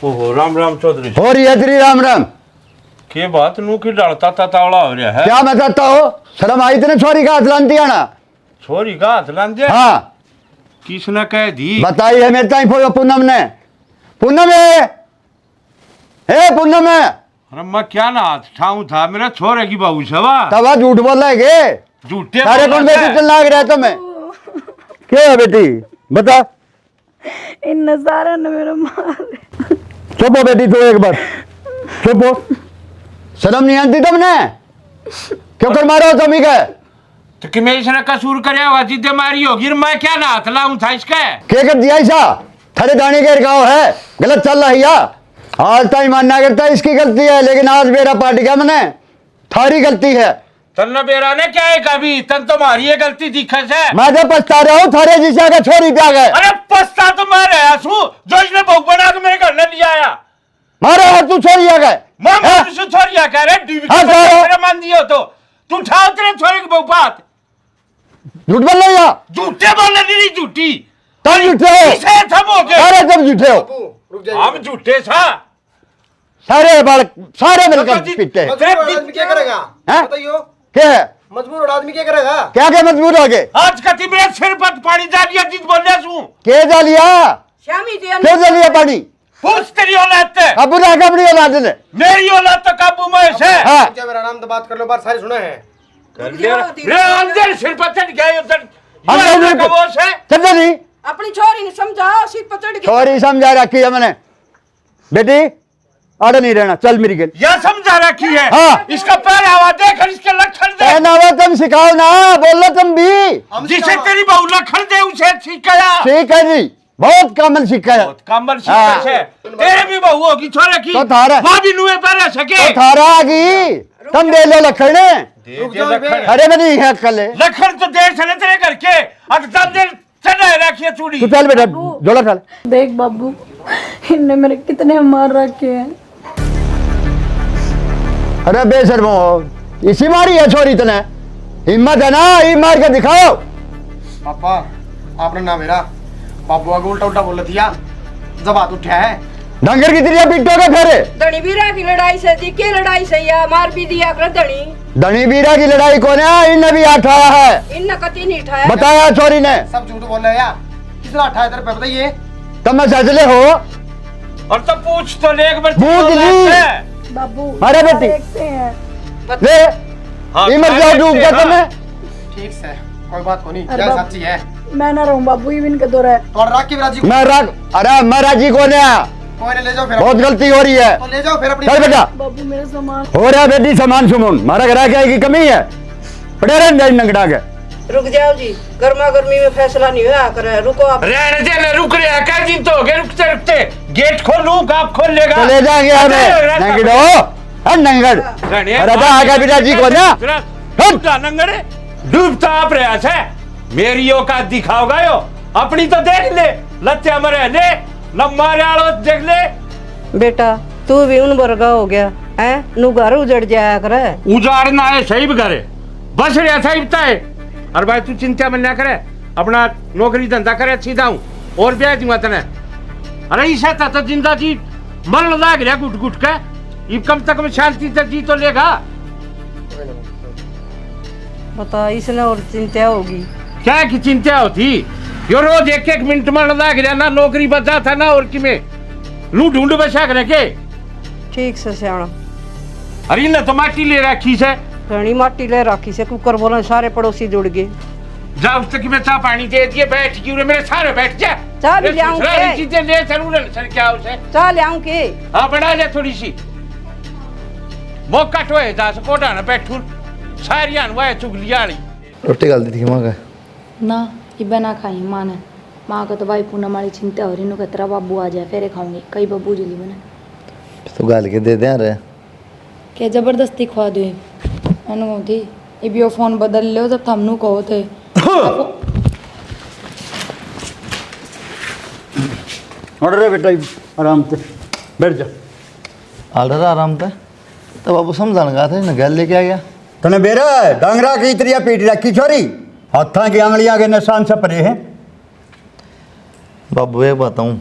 ओहो राम राम चौधरी
हो रही है तेरी राम राम।
के बात नू की डालता तावड़ा हो रहा है।
क्या बताता हो, शर्म आई तेरे छोरी का हाथ लानती आना।
छोरी का हाथ लान दे।
हाँ
किसने कह दी?
बताई है मेरे ताई फोयो पूनम ने। पूनम है पूनम है।
अरे मैं क्या ना हाथ ठाऊं था मेरा छोरे की बहू सवा।
तब झूठ बोल रहे के
झूठे
सारे कौन बेटी चल लाग रहा है तुम्हें। क्या है बेटी बता।
इन सारा ने मेरा मार।
चुप हो बेटी तू एक बार चुप हो। शर्म नहीं आती तुमने, क्यों कर मारो तुम ही का।
तो कि मैं इसने कसूर करे होगा जिद्दे मारी होगी मैं क्या ना हाथ लाऊं था इसका।
क्या कर दिया ऐसा, थरे दाने के गाँव है गलत चल रहा है या। आज तक मानना करता है इसकी गलती है, लेकिन आज मेरा पार्टी का मैंने थारी गलती है।
तन्ना बेरा ने क्या है कभी तन तुम्हारी ये गलती दिखे से।
मैं तो पछता रहा हूँ थारे जिसा का छोरी प्या गए।
अरे पछता तो मैं रहा छू जो इसने बहू बना के मेरे घर ने लिया आया।
मारा है तू छोरी आ गए।
मैं मुझसे छोरिया कह रहे टीवी
हाँ,
पे मान दियो तो तू उठाओ तेरे छोरे की बहू बात।
झूठ बोल रही हो।
झूठे बोलने दी झूठी
तुम झूठे हो।
इसे थम हो गए।
अरे तुम झूठे हो।
हम झूठे सा
सारे बालक सारे मिलकर पीटे।
आदमी क्या करेगा
हैं?
बताइयो।
क्या है?
मजबूर आदमी क्या करेगा।
क्या क्या मजबूर हो गए।
आज कति मेरे सिर पर पानी जा दिया जित बोलिया छू।
क्या जा लिया,
श्यामी जी
क्यों जा लिया पानी।
पूछ तेरी औलाद से।
अब ना कबड़ी औलाद ने
मेरी औलाद तो काबू में से।
हाँ।
क्या मेरा नाम तो बात कर लो, बात सारी सुना है।
रे अंदर सिर पर चढ़ गए उधर
अंदर
का वो से।
चल नहीं
अपनी छोरी ने समझा सिर पर चढ़ गई।
छोरी समझा रखी है मैंने। बेटी आड़े नहीं रहना, चल मेरी गल।
यह समझा रखी है।
हाँ।
इसका पहनावा देख इसके लक्षण देख।
पहनावा तुम सिखाओ ना, बोलो तुम भी।
जिसे तेरी बहू लक्षण दे उसे सिखाया।
ठीक है जी, बहुत कमल सिखाया।
कमल
हाँ।
से तेरे भी बहू होगी छोरे की
तो थारा
वो भी नुए पर रह सके।
तो थारा आ गई, तुम दे लो लखन।
लक्षण
अरे मैं नहीं है कल।
लक्षण तो देर से तेरे घर के अगता देर चढ़ा रखी है चूड़ी।
तू चल बेटा जोड़ा चल।
देख बाबू, इनने मेरे कितने मार रखे हैं।
अरे बेशर्मो हो, इसी मारी है छोरी तने। हिम्मत है ना, ही मार के दिखाओ।
पापा आपने ना मेरा बाबू आगे उल्टा उल्टा बोल दिया, जब हाथ उठा है।
डंगर की तिरिया पीटोगे फिर।
धनी बीरा की लड़ाई से दी के लड़ाई से या मार भी दिया कर धनी।
धनी बीरा की लड़ाई कौन है, इनने भी उठाया है।
इन कति नहीं उठाया।
बताया छोरी ने।
सब झूठ बोल रहे हैं यार। कितना अठाया तेरे पे बताइए।
तुम मैं सजले हो।
और तो पूछ तो ले एक बार
पूछ ली।
बाबू
अरे बेटी
देखते हैं।
ले हिम्मत जाओ डूब गया तुम्हें।
ठीक से कोई बात को नहीं,
अरे
क्या
बाप।
सच्ची है।
मैं ना रहूं बाबू, इवन के दो रहा है।
और राखी राजी को
मैं राग अरे मैं राजी कौन है।
कोई ने ले जाओ फिर।
बहुत गलती हो रही है।
तो ले जाओ फिर अपनी।
चल बेटा
बाबू मेरा सामान।
हो रहा बेटी सामान सुमन, मारा घर आके की कमी है। पड़े रहने नंगड़ा के।
रुक जाओ जी, गर्मा गर्मी में फैसला नहीं हुआ करे। रुको आप।
रहने दे ले, रुक रहे हैं कई दिन तो हो गए रुकते रुकते। गेट खोलूं आप खोल लेगा।
तो ले जाएंगे हमें नंगड़ो है नंगड़। अरे तो आगे बेटा जी को ना
डूबता नंगड़े डूबता आप रहा है। मेरी औकात दिखाओगा यो, अपनी तो देख ले। लत्ते मरे ले न मारे आलो देख ले।
बेटा तू भी उन वर्गा हो गया है, नु घर उजड़ जाया करे।
उजाड़ना है सही भी करे, बस रहा था इतना है। अरे भाई तू चिंता में ना करे, अपना नौकरी धंधा करे सीधा हूँ और ब्याह दूंगा तने। अरे इसे तो जिंदा जी मन लगा गया घुट घुट के। ये कम से कम शांति से जी तो लेगा।
बता इसने और चिंता होगी।
क्या की चिंता होती, यो रोज एक एक मिनट में लगा गया ना नौकरी बचा था ना और कि में लू ढूंढ बचा करे के।
ठीक से सियाणा।
अरे ना तो माटी ले रखी से।
घनी माटी ले रखी से कुकर बोला सारे पड़ोसी जुड़ गए।
जा उस तक मैं चाह पानी दे दिए बैठ क्यों मेरे सारे बैठ जा।
चाह भी लाऊं के?
चीजें ले जरूर सर क्या उसे
चाह लाऊं के?
हाँ बना ले थोड़ी सी। वो कटोए दस कोटा न बैठू सारियां वह चुगलिया वाली
रोटी गाल दी थी माँ का
ना इबे ना खाई माँ ने। माँ को तो भाई पूनम वाली चिंता हो रही नु तेरा बाबू आ जाए फिर खाऊंगी कई बाबू जली बने
तो गाल के दे दे रे
के जबरदस्ती खवा दे मैंने कहूँ थी इब यो फोन बदल लो जब हमनू कहो थे
और रे बेटा आराम से बैठ जा।
आर्डर आराम था तो बाबू समझाने का था ना गैल लेके आ गया
तने बेरा डांगरा की इतरिया पीट रखी छोरी हाथा की आंगलियां के निशान छपरे हैं।
बाबू एक बताऊँ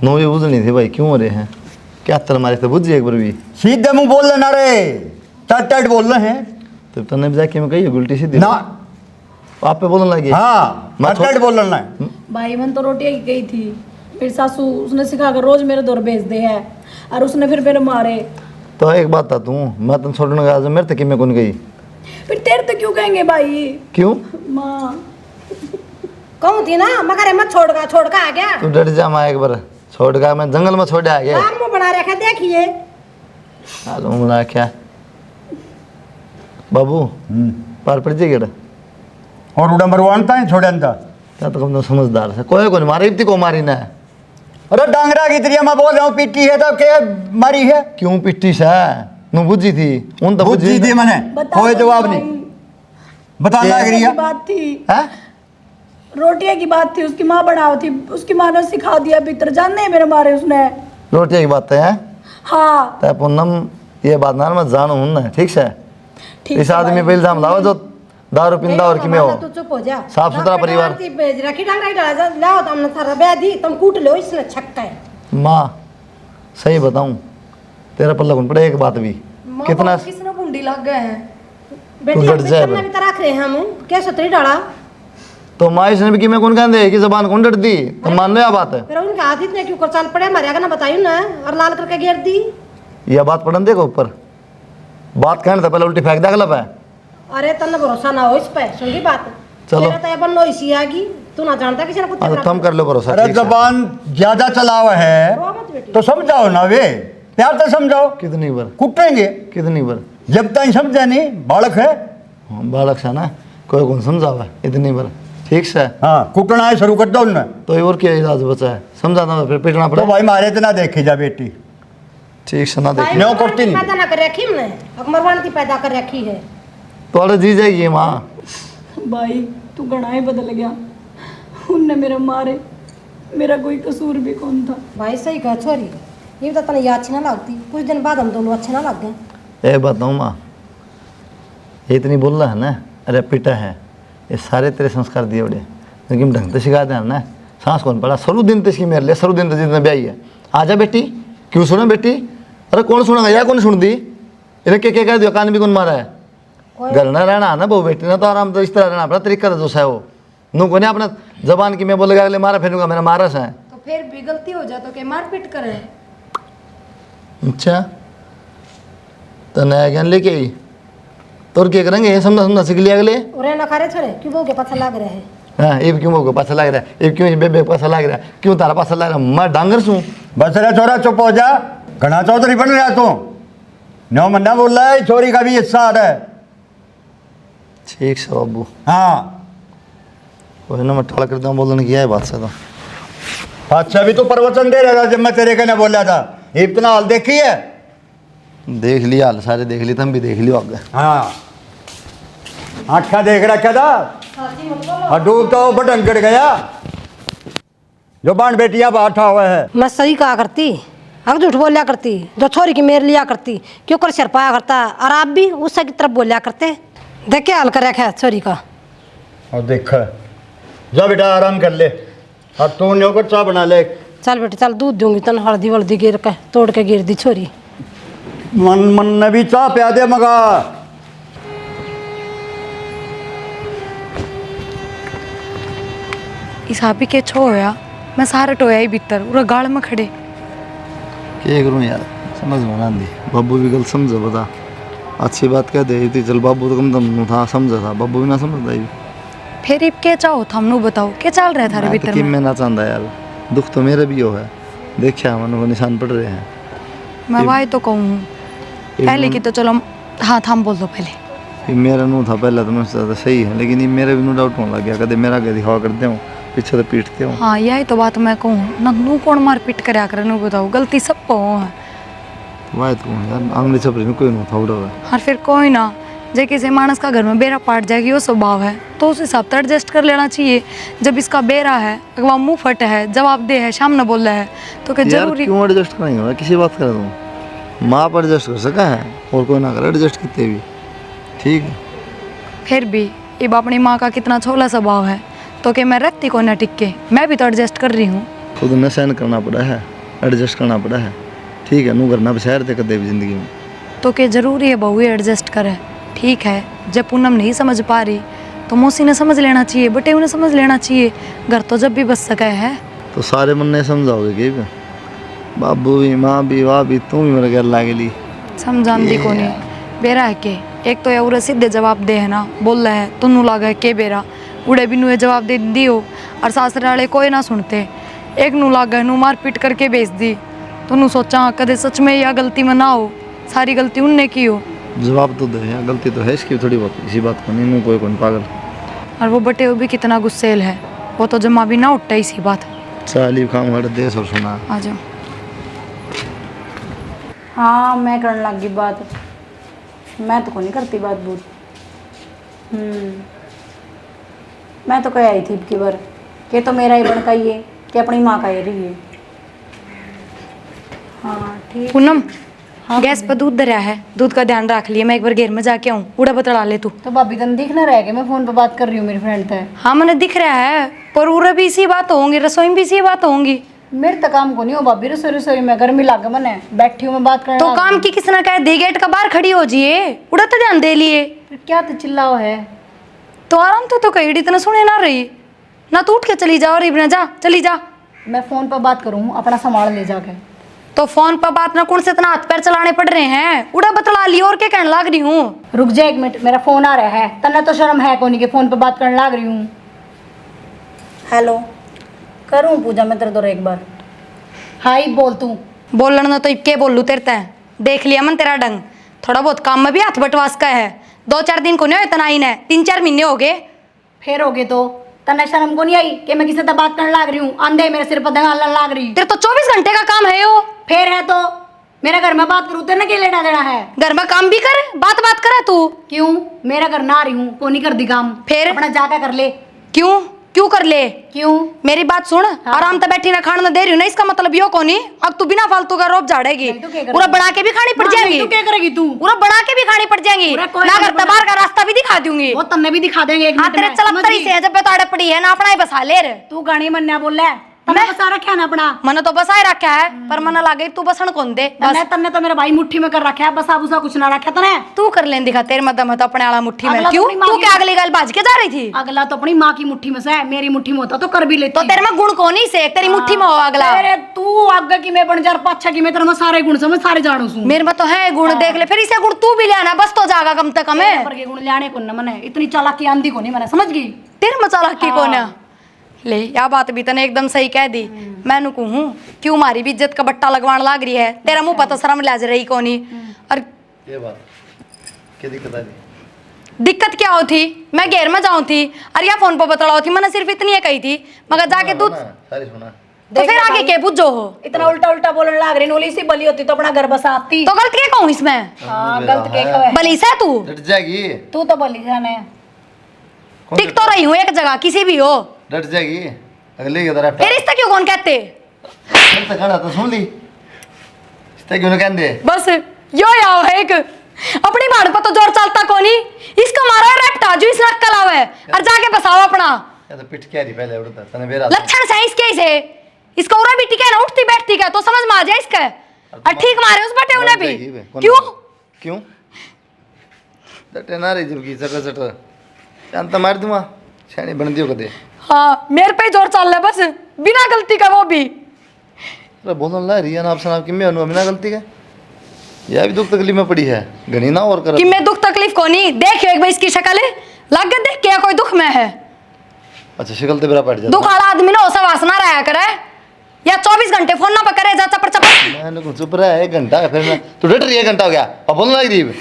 नो ये बुझनी थी भाई क्यों हो रहे हैं क्या तर मारे थे बुझ एक बार भी
सीधे मुंह बोल लेना रे टट टट बोल रहे हैं
तो तने जाके मैं कही उल्टी सीधी
ना
आप पे बोलने लगे
हाँ टट टट बोल लेना है।
भाई मन तो रोटियां की गई थी मेरी सासू उसने सिखा कर रोज मेरे दौर भेज दे है और उसने फिर मेरे मारे।
तो एक बात था तू मैं तुम छोड़ने का मेरे तक मैं कौन गई
फिर तेरे तो क्यों कहेंगे भाई
क्यों
माँ
कहूँ थी ना मगर मत छोड़ का आ गया।
तू डर जा माँ एक बार छोड़ का मैं जंगल में छोड़ आ गया
मुंह बना रखा देखिए
बना क्या बाबू पार पड़ जाएगा
और उड़ा मरवानता है छोड़े अंदा
क्या तो कम तो समझदार है कोई को मारी इतनी को मारी ना
अरे डांगरा की इतरिया मैं बोल रहा हूँ पीटी है तो क्या मारी है
क्यों पिट्टी सा नु बुझी थी उन तो
बुझी थी मैंने कोई जवाब नहीं बताना लग रही है
बात थी
हैं
रोटियां की बात थी उसकी माँ बनाओ थी उसकी माँ ने सिखा दिया भीतर जानने मेरे मारे उसने
रोटियां की बात है
हाँ
तय पूनम ये बात ना मैं जानू हूं ना ठीक से इस आदमी पे इल्जाम लाओ जो दारू पिंदा और कि मैं हो
तू चुप हो जा
साफ सुथरा परिवार
भेज रखी डांगरा डाला लाओ तुमने सारा बे दी तुम कूट लो इसने छक्का है।
माँ सही बताऊं तेरा पल्ला कौन पड़े एक बात भी कितना
किसने कुंडी लग गए हैं
बेटी
डट जाए
हमने भी तो रख रहे हैं हम क्या सतरी डाला
तो माँ इसने भी कि मैं कौन कहते कि जबान कौन डरती तो मान लो यह बात है
फिर उनके हाथ इतने क्यों कर चल पड़े मरिया का ना बताइयो ना और लाल करके घेर दी।
यह बात पढ़न देखो ऊपर बात कहने था पहले उल्टी फेंक दे अगला पे
अरे तन्ने भरोसा ना हो इस पे सुन बात
चलो।
तेरा तो ये बनो इसी आगी तू ना जानता किसी ने कुत्ते
हाँ, तो तुम कर लो भरोसा
अरे
ठीक से।
जबान ज्यादा चलावा है तो समझाओ ना वे प्यार से समझाओ
कितनी बार
कुटेंगे
कितनी बार
जब तक समझा नहीं बालक है
हाँ, बालक से ना कोई कौन समझावा इतनी बार ठीक से
हाँ कुटना है शुरू कर दो उनने
तो और क्या इलाज बचा है समझाना फिर पीटना
तो
पड़े
भाई मारे तो ना देखे जा बेटी
ठीक से ना देखिए
न्यों करती नहीं
पैदा ना कर रखी हमने अकमरवान की पैदा कर रखी है।
तो अरे जी जाएगी माँ
भाई तू घना ही बदल गया उनने मेरे मारे मेरा कोई कसूर भी कौन था।
भाई सही कहा छोरी ये तो तने याद अच्छी ना लगती कुछ दिन बाद हम दोनों अच्छे ना लग गए।
ए बताऊँ माँ ये इतनी बोल रहा है ना अरे पिटा है ये सारे तेरे संस्कार दिए बड़े लेकिन ढंग से सिखा देना ना सांस कौन पड़ा सरू दिन तो इसकी मेरे लिए सरू दिन तो जितने ब्याई है आजा बेटी क्यों सुना बेटी अरे कौन सुना या कौन सुन दी इन्हें क्या कह दिया कान भी कौन मारा है घर ना रहना ना वो बेटी ना तो आराम तो इस तरह रहना अपना तरीका जो है वो नू को नहीं अपना जबान की मैं बोलेगा अगले मारा फिरूंगा मेरा मारा सा है
तो फिर भी गलती हो जाए तो क्या मारपीट करे
अच्छा तो नया ज्ञान लेके आई तो और क्या करेंगे ये समझा सीख लिया अगले
उरे ना खा रहे छोरे क्यों बहू के पाछा लग रहे हैं।
हाँ ये क्यों को पासा लग रहा है ये क्यों बेबे पासा लग रहा है क्यों तारा पासा लग रहा है मैं डांगर सूँ
बस रे छोरा चुप हो जा घना चौधरी बन रहा तू नो मन्ना बोल रहा है छोरी का भी हिस्सा आ रहा है
ठीक से बाबू
हाँ
वही ना मैं ठड़ा कर दूँ बोलने किया है बात से तो
अच्छा भी तो प्रवचन दे रहा था जब मैं तेरे कहने बोला था इतना हाल देखी है
देख लिया हाल सारे देख लिए तुम भी देख लियो आगे
हाँ आँखा देख रखा था और डूब तो बटन गिर गया जो बाण बेटिया बैठा हुआ है।
मैं सही कहा करती अब झूठ बोलिया करती जो छोरी की मेर लिया करती क्यों कर सिर पाया करता और आप भी उससे की तरफ बोलिया करते देखे हाल कर रखा है छोरी का।
और देख जा बेटा आराम कर ले और तू न्यों को चाय बना ले
चल बेटे चल दूध दूंगी तन हल्दी वल्दी गिर के तोड़ के गिर दी छोरी
मन मन ने भी चाय पिया दे मगा
इस हापी के छो होया मैं सारे टोया ही भीतर पूरा गाड़ में खड़े
क्या करूँ यार समझ में ना दी बाबू भी गलत समझा बता अच्छी बात कह दे थी चल बाबू तो कम दम था समझा था बाबू भी ना समझता ही
फिर इब क्या चाहो थमनू बताओ क्या चल रहा है थारे भीतर में
मैं ना चाहता यार दुख तो मेरे भी हो है देखा मन को निशान पड़ रहे हैं
मैं वाई तो कहूँ पहले की तो चलो हाँ थाम बोल दो पहले।
ये मेरा नू था पहले तो मुझसे ज़्यादा सही है, लेकिन ये मेरा भी नू डाउट होने लग गया, कदे मेरा कदे दिखावा करते हो, पीछे तो पीटते हो।
हाँ यही तो बात मैं कहूँ ना, नू कौन मार पीट कर आकर नू बताओ, गलती सबको है।
वाह तू यार आंगली छपरी में कोई नू था उड़ा हुआ।
और फिर कोई ना, जे किसी मानस का घर में बेरा पाट जाएगी वो स्वभाव है, तो उस हिसाब से एडजस्ट कर लेना चाहिए। जब इसका बेरा है, अगवा मुंह फट है, जवाब दे है, सामने बोल रहा है, तो क्या जरूरी
क्यों एडजस्ट करेंगे, किसी बात कर दूँ, माँ पर एडजस्ट कर सका है और कोई ना कर एडजस्ट कितने भी, ठीक है।
फिर भी अब अपनी माँ का कितना छोला स्वभाव है, तो क्या मैं रखती को ना टिक, मैं भी तो एडजस्ट कर रही हूँ।
खुद ने सहन करना पड़ा है, एडजस्ट करना पड़ा है, ठीक है। नू करना बशहर थे कदे भी जिंदगी में,
तो क्या जरूरी है बहू एडजस्ट करे, ठीक है। जब पूनम नहीं समझ पा रही तो मौसी ने समझ लेना चाहिए, बटे उन्हें समझ लेना चाहिए, घर तो जब भी बस सका है।
तो सारे मन ने समझाओगे कि बाबू भी माँ भी वाह भी तू भी मेरे घर लागे ली
समझान दी को नहीं बेरा है के, एक तो ये सीधे जवाब दे है ना, बोल रहा है तुनू लागा है के बेरा, उड़े भी नू जवाब दे दियो, और सासरे वाले कोई ना सुनते, एक नू लागा नू मार पीट करके बेच दी, तो नू सोचा कदे सच में या गलती में ना हो, सारी गलती उनने की हो।
जवाब तो दे यार, गलती तो है इसकी थोड़ी बहुत, इसी बात को नहीं कोई कौन पागल।
और वो बटे वो भी कितना गुस्सेल है, वो तो जमा भी ना उठता इसी बात।
चाली खाम हट देश और सुना
आ जाओ।
हाँ मैं करने लग गई बात, मैं तो को नहीं करती बात बहुत। मैं तो कह आई थी इतनी बार कि तो मेरा ही बनका ही है कि अपनी माँ का ही रही है। हाँ ठीक।
पूनम गैस पर दूध धरा है, दूध का ध्यान रख लिया, मैं एक बार घेर में जाके आऊँ, उड़ा बतला ले तू।
तो भाभी तन दिख ना रह गया, मैं फोन पे बात कर रही हूँ मेरी फ्रेंड से।
हाँ मैंने दिख रहा है, पर उरा भी इसी बात होंगी, रसोई में भी इसी बात होंगी।
मेरे तो काम को नहीं हो भाभी, रसोई रसोई में गर्मी लाग मैंने बैठी हूँ मैं बात करने।
तो काम की किसने कहा दे, गेट का बाहर खड़ी हो जिए, उड़ा तो ध्यान दे लिए।
फिर क्या तो चिल्लाओ है,
तो आराम तो कही इतना सुने ना रही ना, तू उठ के चली जा, और इबना जा चली जा।
मैं फोन पर बात करूँ, अपना सामान ले जाके।
तो फोन पर बात ना, कौन से इतना हाथ पैर चलाने पड़ रहे हैं, उड़ा बतला ली, और क्या कहने लग रही हूँ।
रुक जा एक मिनट, मेरा फोन आ रहा है, तन्ने तो शर्म है कोनी के फोन पे बात करने लग रही हूँ। हेलो करूँ पूजा मैं तेरे तो एक बार। हाई बोल तू।
बोलना तो इक्के बोलू तेरे तय, देख लिया मन तेरा डंग, थोड़ा बहुत काम में भी हाथ बटवास का है, 2-4 दिन को नहीं इतना ही ने, 3-4 महीने हो गए।
फिर हो गए तो तन्ने शर्म को नहीं आई कि मैं किसी से बात करने लग रही हूँ, आंधे मेरे सिर पर दंगालने लग रही।
तेरे तो 24 घंटे का काम है यो।
फिर है तो मेरा घर में बात करूँ तेरे क्या लेना देना है,
घर में काम भी कर, बात बात करे तू।
क्यों मेरा घर ना आ रही हूँ, को नहीं कर दी काम,
फिर
अपना जाकर कर ले।
क्यों क्यों कर ले,
क्यों
मेरी बात सुन। हाँ। आराम से बैठी ना खाना दे रही हूँ ना, इसका मतलब यो कोनी अब तू बिना फालतू का रोब झाड़ेगी, पूरा बना के भी खानी पड़ जाएगी।
तू क्या करेगी, तू
पूरा बना के भी खानी पड़ जाएगी ना, घर बाहर का रास्ता भी दिखा दूंगी,
वो तन्ने भी दिखा देंगे।
हाँ तेरे चलतरी से जब बेताड़े पड़ी है ना, अपना ही बसा ले रे।
तू गाड़ी मन बोल रहा है, मैं बसा रखा है ना अपना,
मैंने तो बसाए रखा है, पर मन लागे तू बसन कौन दे।
तन्ने तो मेरा भाई मुट्ठी में कर रखा है, बसा बुसा कुछ ना रखा तने।
तू कर लें दिखा, तेरे मदम तो अपने वाला मुट्ठी में। क्यों तू क्या अगली गल भाज के जा रही थी,
अगला तो अपनी माँ की मुट्ठी में से है, मेरी मुट्ठी में होता तो कर भी लेती।
तो तेरे में गुण कौन ही से, तेरी मुट्ठी में हो अगला।
अरे तू आगे की मैं बन जा, पाछा की मैं तेरे में सारे गुण समझ सारे जानू सू।
मेरे में तो है गुण, देख ले फिर इसे गुण तू भी ले आना, बस तो जागा कम से कम है।
पर के गुण लाने को ना मैंने, इतनी चालाकी आंधी को नहीं मैंने, समझ गई।
तेरे में चालाकी कौन है, ले या बात भी तने एकदम सही कह दी। मैं नु कहूँ क्यों मारी भी इज्जत का बट्टा लगवान लाग रही है, तेरा मुंह पता शर्म लाज रही कोनी। और
ये बात क्या दिक्कत आ रही,
दिक्कत क्या होती, मैं घेर में जाऊँ थी और या फोन पर बतला होती, मैंने सिर्फ इतनी है कही थी, मगर जाके तू
सारी सुना
तो फिर आगे के बुझो हो।
इतना उल्टा उल्टा बोलने लाग रही, नोली सी बली होती तो अपना घर बसाती।
तो गलत क्या कहूँ इसमें,
हाँ गलत क्या कहूँ,
बली से तू
डट जाएगी,
तू तो बली जाने।
टिक तो रही हूँ एक जगह किसी भी हो,
डट जाएगी अगले की तरफ।
फिर इससे क्यों कौन कहते,
खाना तो सुन ली, इससे क्यों ना कहते।
बस यो याओ है एक अपनी बाड़ पर तो जोर चलता कोनी, इसका मारा रेपटा जो इस नक्कल आवे और जाके बसाओ अपना।
या तो पिट क्या रही पहले उड़ता तने बेरा
लक्षण से इसके से, इसका उरा भी टिके ना, उठती बैठती का तो समझ में आ जाए इसका, और ठीक मारे उस बटे उन्हें भी। क्यों
क्यों डटे ना रही जबकि चटर चटर जानता मार दूंगा, छेड़ी बन दियो कदे।
हाँ मेरे पे जोर चल रहा बस, बिना गलती का वो भी।
अरे बोलन ला रही है ना, आप सुना कि मैं अनु बिना गलती के, यह भी दुख तकलीफ में पड़ी है घनी ना और कर
कि मैं दुख तकलीफ को नहीं देखियो एक बार इसकी शक्ल लग देख के कोई दुख में है।
अच्छा शक्ल तो बेरा पड़ जाता,
दुख वाला आदमी ना ओसा वासना रहा करे, या 24 घंटे फोन ना पकड़े जा चपर चपर।
मैंने कुछ चुप रहा है 1 घंटा फिर मैं तू डट रही है, 1 घंटा हो गया अब बोलना लग रही है,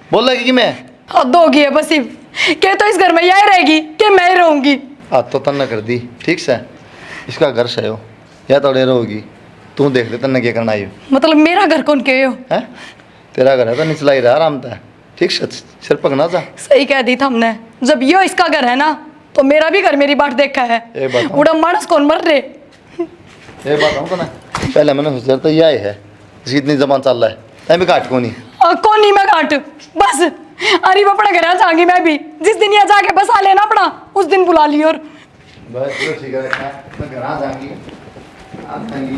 बोल रहा है कि मैं
हद होगी है बस के तो इस घर में यही रहेगी कि मैं ही रहूंगी।
आज तो तन्ना कर दी, ठीक से इसका घर से हो या तो डेरा होगी, तू देख ले तन्ना क्या करना आई
मतलब मेरा घर कौन कहे हो
है, तेरा घर है तो निचला ही रहा आराम था, ठीक से सिर पकना था।
सही कह दी था हमने, जब यो इसका घर है ना तो मेरा भी घर मेरी बाट देखा है। उड़ा मानस कौन मर रहे
ये बात हमको ना पहले मैंने सोचा तो यह है इसकी इतनी जबान चल रहा है, मैं भी काट को नहीं
कौन नहीं मैं काट बस अरे वो अपना घर जाऊंगी मैं भी, जिस दिन यहाँ जाके बसा लेना अपना उस दिन बुला ली। और
बस तो ठीक है, मैं घर आ जाऊंगी आप जाएंगी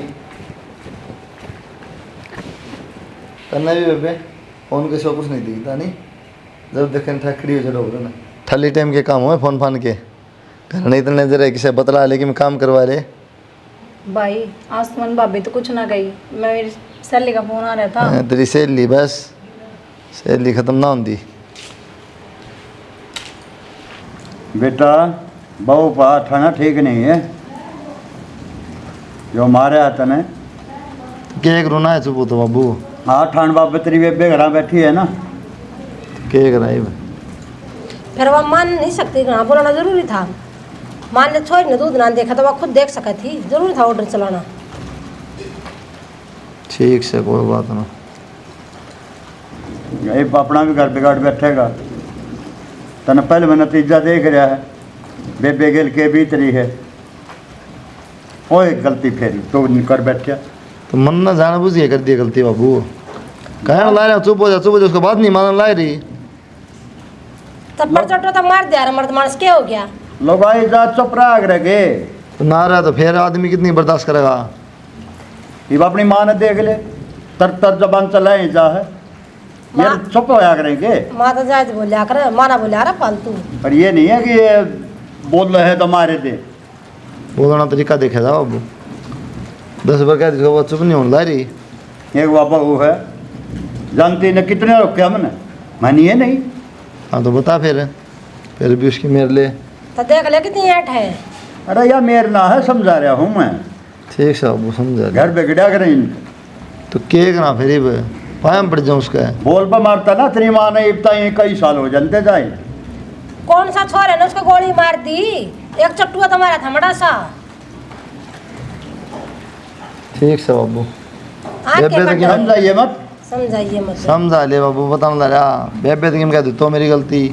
करना भी बेबे फोन के सो कुछ नहीं दिखता नहीं, जब देखें ठकड़ी हो जरूर ना थाली टाइम के काम हुए फोन फान के घर नहीं इतने जरा किसे बतला लेकिन काम करवा रहे
भाई आज तो मन भाभी तो कुछ ना गई, मैं मेरी सहेली का फोन आ रहा था।
तेरी सहेली बस सहेली खत्म ना होती।
बेटा बहु पाठ है ना ठीक नहीं है जो मारे हाथ ने
केक रोना है चुप तो बाबू।
हाँ ठान बाबे तेरी बेबे घर बैठी है ना
केक कराई
फिर वह मान नहीं सकती, हाँ बोलाना जरूरी था। मान ने छोड़ ने दूध ना देखा तो वह खुद देख सकी थी, जरूरी था ऑर्डर चलाना।
ठीक से कोई बात ना,
ये अपना भी घर बिगाड़ बैठेगा तने पहले मैं नतीजा देख रहा है, बेबे गेल के भीतरी है वो एक गलती फेरी तो कर बैठा
तो मन ना जाना बुझिए कर दिया गलती बाबू, कहा ला रहा चुप हो जा उसके बाद नहीं मानना ला रही
तब पर चटो तो मार दिया मर्द मानस क्या हो गया।
लोग आई जा चुप रहा गे
तो ना रहा तो फिर आदमी कितनी बर्दाश्त करेगा।
ये अपनी माँ ने देख ले तर तर जबान चलाए जा है ये चुप होया करेंगे।
माँ तो जायज बोलिया करे, माना बोलिया रहा फालतू।
पर ये नहीं है कि ये बोल रहे हैं तो मारे दे,
बोलना तरीका देखे था बाबू 10 बार कह दिया वो चुप नहीं होने ला रही।
एक बाबा वो है जानती ने कितने रोके हमने मानिए नहीं।
हाँ तो बता फिर भी उसकी मेरे ले
तो देख ले कितनी ऐट है।
अरे यार मेरे ना है समझा रहा हूँ मैं।
ठीक से बाबू समझा
घर बिगड़ा करें
तो केक ना फिर पायम पड़ जाऊँ उसका
बोल पर मारता ना तेरी माँ ने इतना ही कई साल हो जानते जाए।
कौन सा छोर है ना उसको गोली मार दी, एक चट्टुआ तो मारा था बड़ा सा।
ठीक से बाबू
समझाइए मत,
समझाइए मत,
समझा ले बाबू बताना ला रहा बेबे तक कह दू तो मेरी गलती,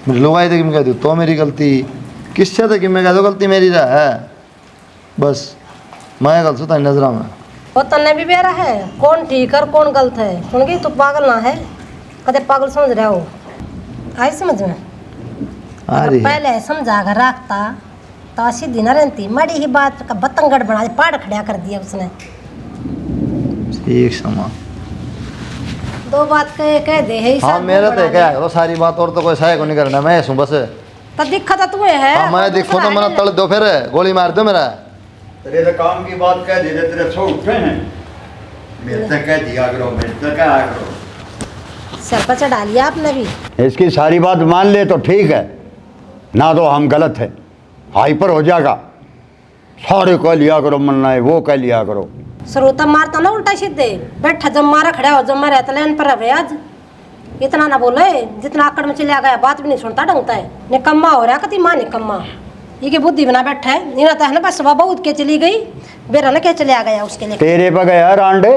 मेरी लुगाई तक कह दू तो मेरी गलती, किससे तक मैं कह दो गलती मेरी रहा है बस मैं गलत होता नजरा में।
वो तन्ने भी बेरा है कौन ठीक और कौन गलत है, सुन गई तू पागल ना है कदे पागल समझ रहा हो। आई समझ में पहले समझा कर रखता तो सीधी न रहती, मड़ी ही बात का बतंगड़ बना पाड़ खड़ा कर दिया उसने।
ठीक समा
2 बात कह दे है।
हाँ मेरा तो क्या है सारी बात और तो कोई सहाय को नहीं करना, मैं हूँ बस
तो दिखा था तुम्हें है।
हाँ मैं देखो तो मना तल दो फिर गोली मार दो मेरा।
तेरे काम की बात कह दे तेरे सो उठे हैं मेरे से कह दिया करो मेरे से क्या करो।
सर पर चढ़ा लिया आपने भी।
इसकी सारी बात मान ले तो ठीक है ना तो हम गलत है हाइपर हो जाएगा। सारे कह लिया करो मनना है वो कह लिया करो।
सरोता मारता ना उल्टा सीधे बैठा जब मारा खड़ा हो जब मारा तो लेन पर रहे आज इतना ना बोले जितना आकड़ में चला गया बात भी नहीं सुनता ढंगता है। निकम्मा हो रहा कति माँ निकम्मा ये की बुद्धि बना बैठा है नहीं तो है ना बस सुबह बहुत के चली गई बेरा ना क्या चले आ गया उसके लिए
तेरे पे गया रांडे।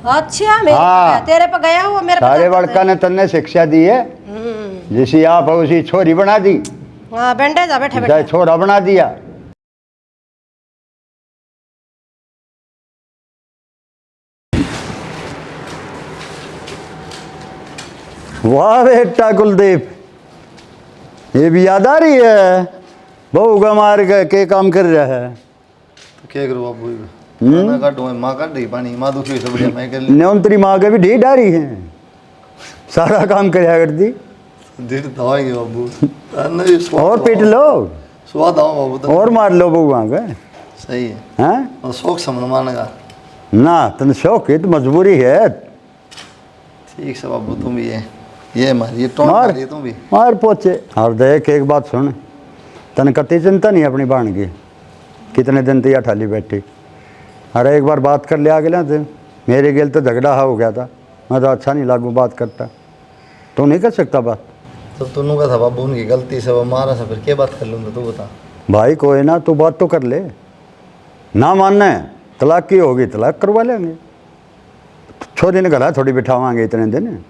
अच्छा मेरे
हाँ,
तेरे पे गया वो मेरे
सारे बड़का ने तन्ने शिक्षा दी है जिसी आप उसी छोरी बना दी।
हाँ बैंडेज आ बैठे बैठे
छोरा बना दिया। वाह बेटा कुलदीप ये भी याद आ रही है बहू का मार के काम कर रहा है
तो क्या करूँ बाबू मैं काटूँ माँ काट रही पानी माँ दुखी से बढ़िया मैं कर
ली तेरी माँ के भी ढी डारी है सारा काम कराया करती
धीरे दवाएंगे बाबू
और पीट लो
स्वाद आओ बाबू तो
और मार लो बहू वहाँ का
सही है
हैं
और शौक समझ मानेगा
ना तुम शौक है तो मजबूरी है।
ठीक से बाबू तुम भी ये मार ये टोन मार तुम भी
मार पोचे। और देख एक बात सुन तन कति चिंता नहीं अपनी बहन की कितने दिन तो यह ठाली बैठी। अरे एक बार बात कर लिया गया तो मेरे गेल तो झगड़ा हो गया था, मैं तो अच्छा नहीं लागू बात करता, तो नहीं कर सकता बात।
तो तूने कहा था बाबू उनकी गलती से वो मारा से, फिर क्या बात कर लूँगा, तू बता।
भाई कोई ना, तू बात तो कर ले, ना मानना है तलाक की होगी तलाक करवा लेंगे, छोरी ने घर थोड़ी बिठावाएंगे इतने दिन।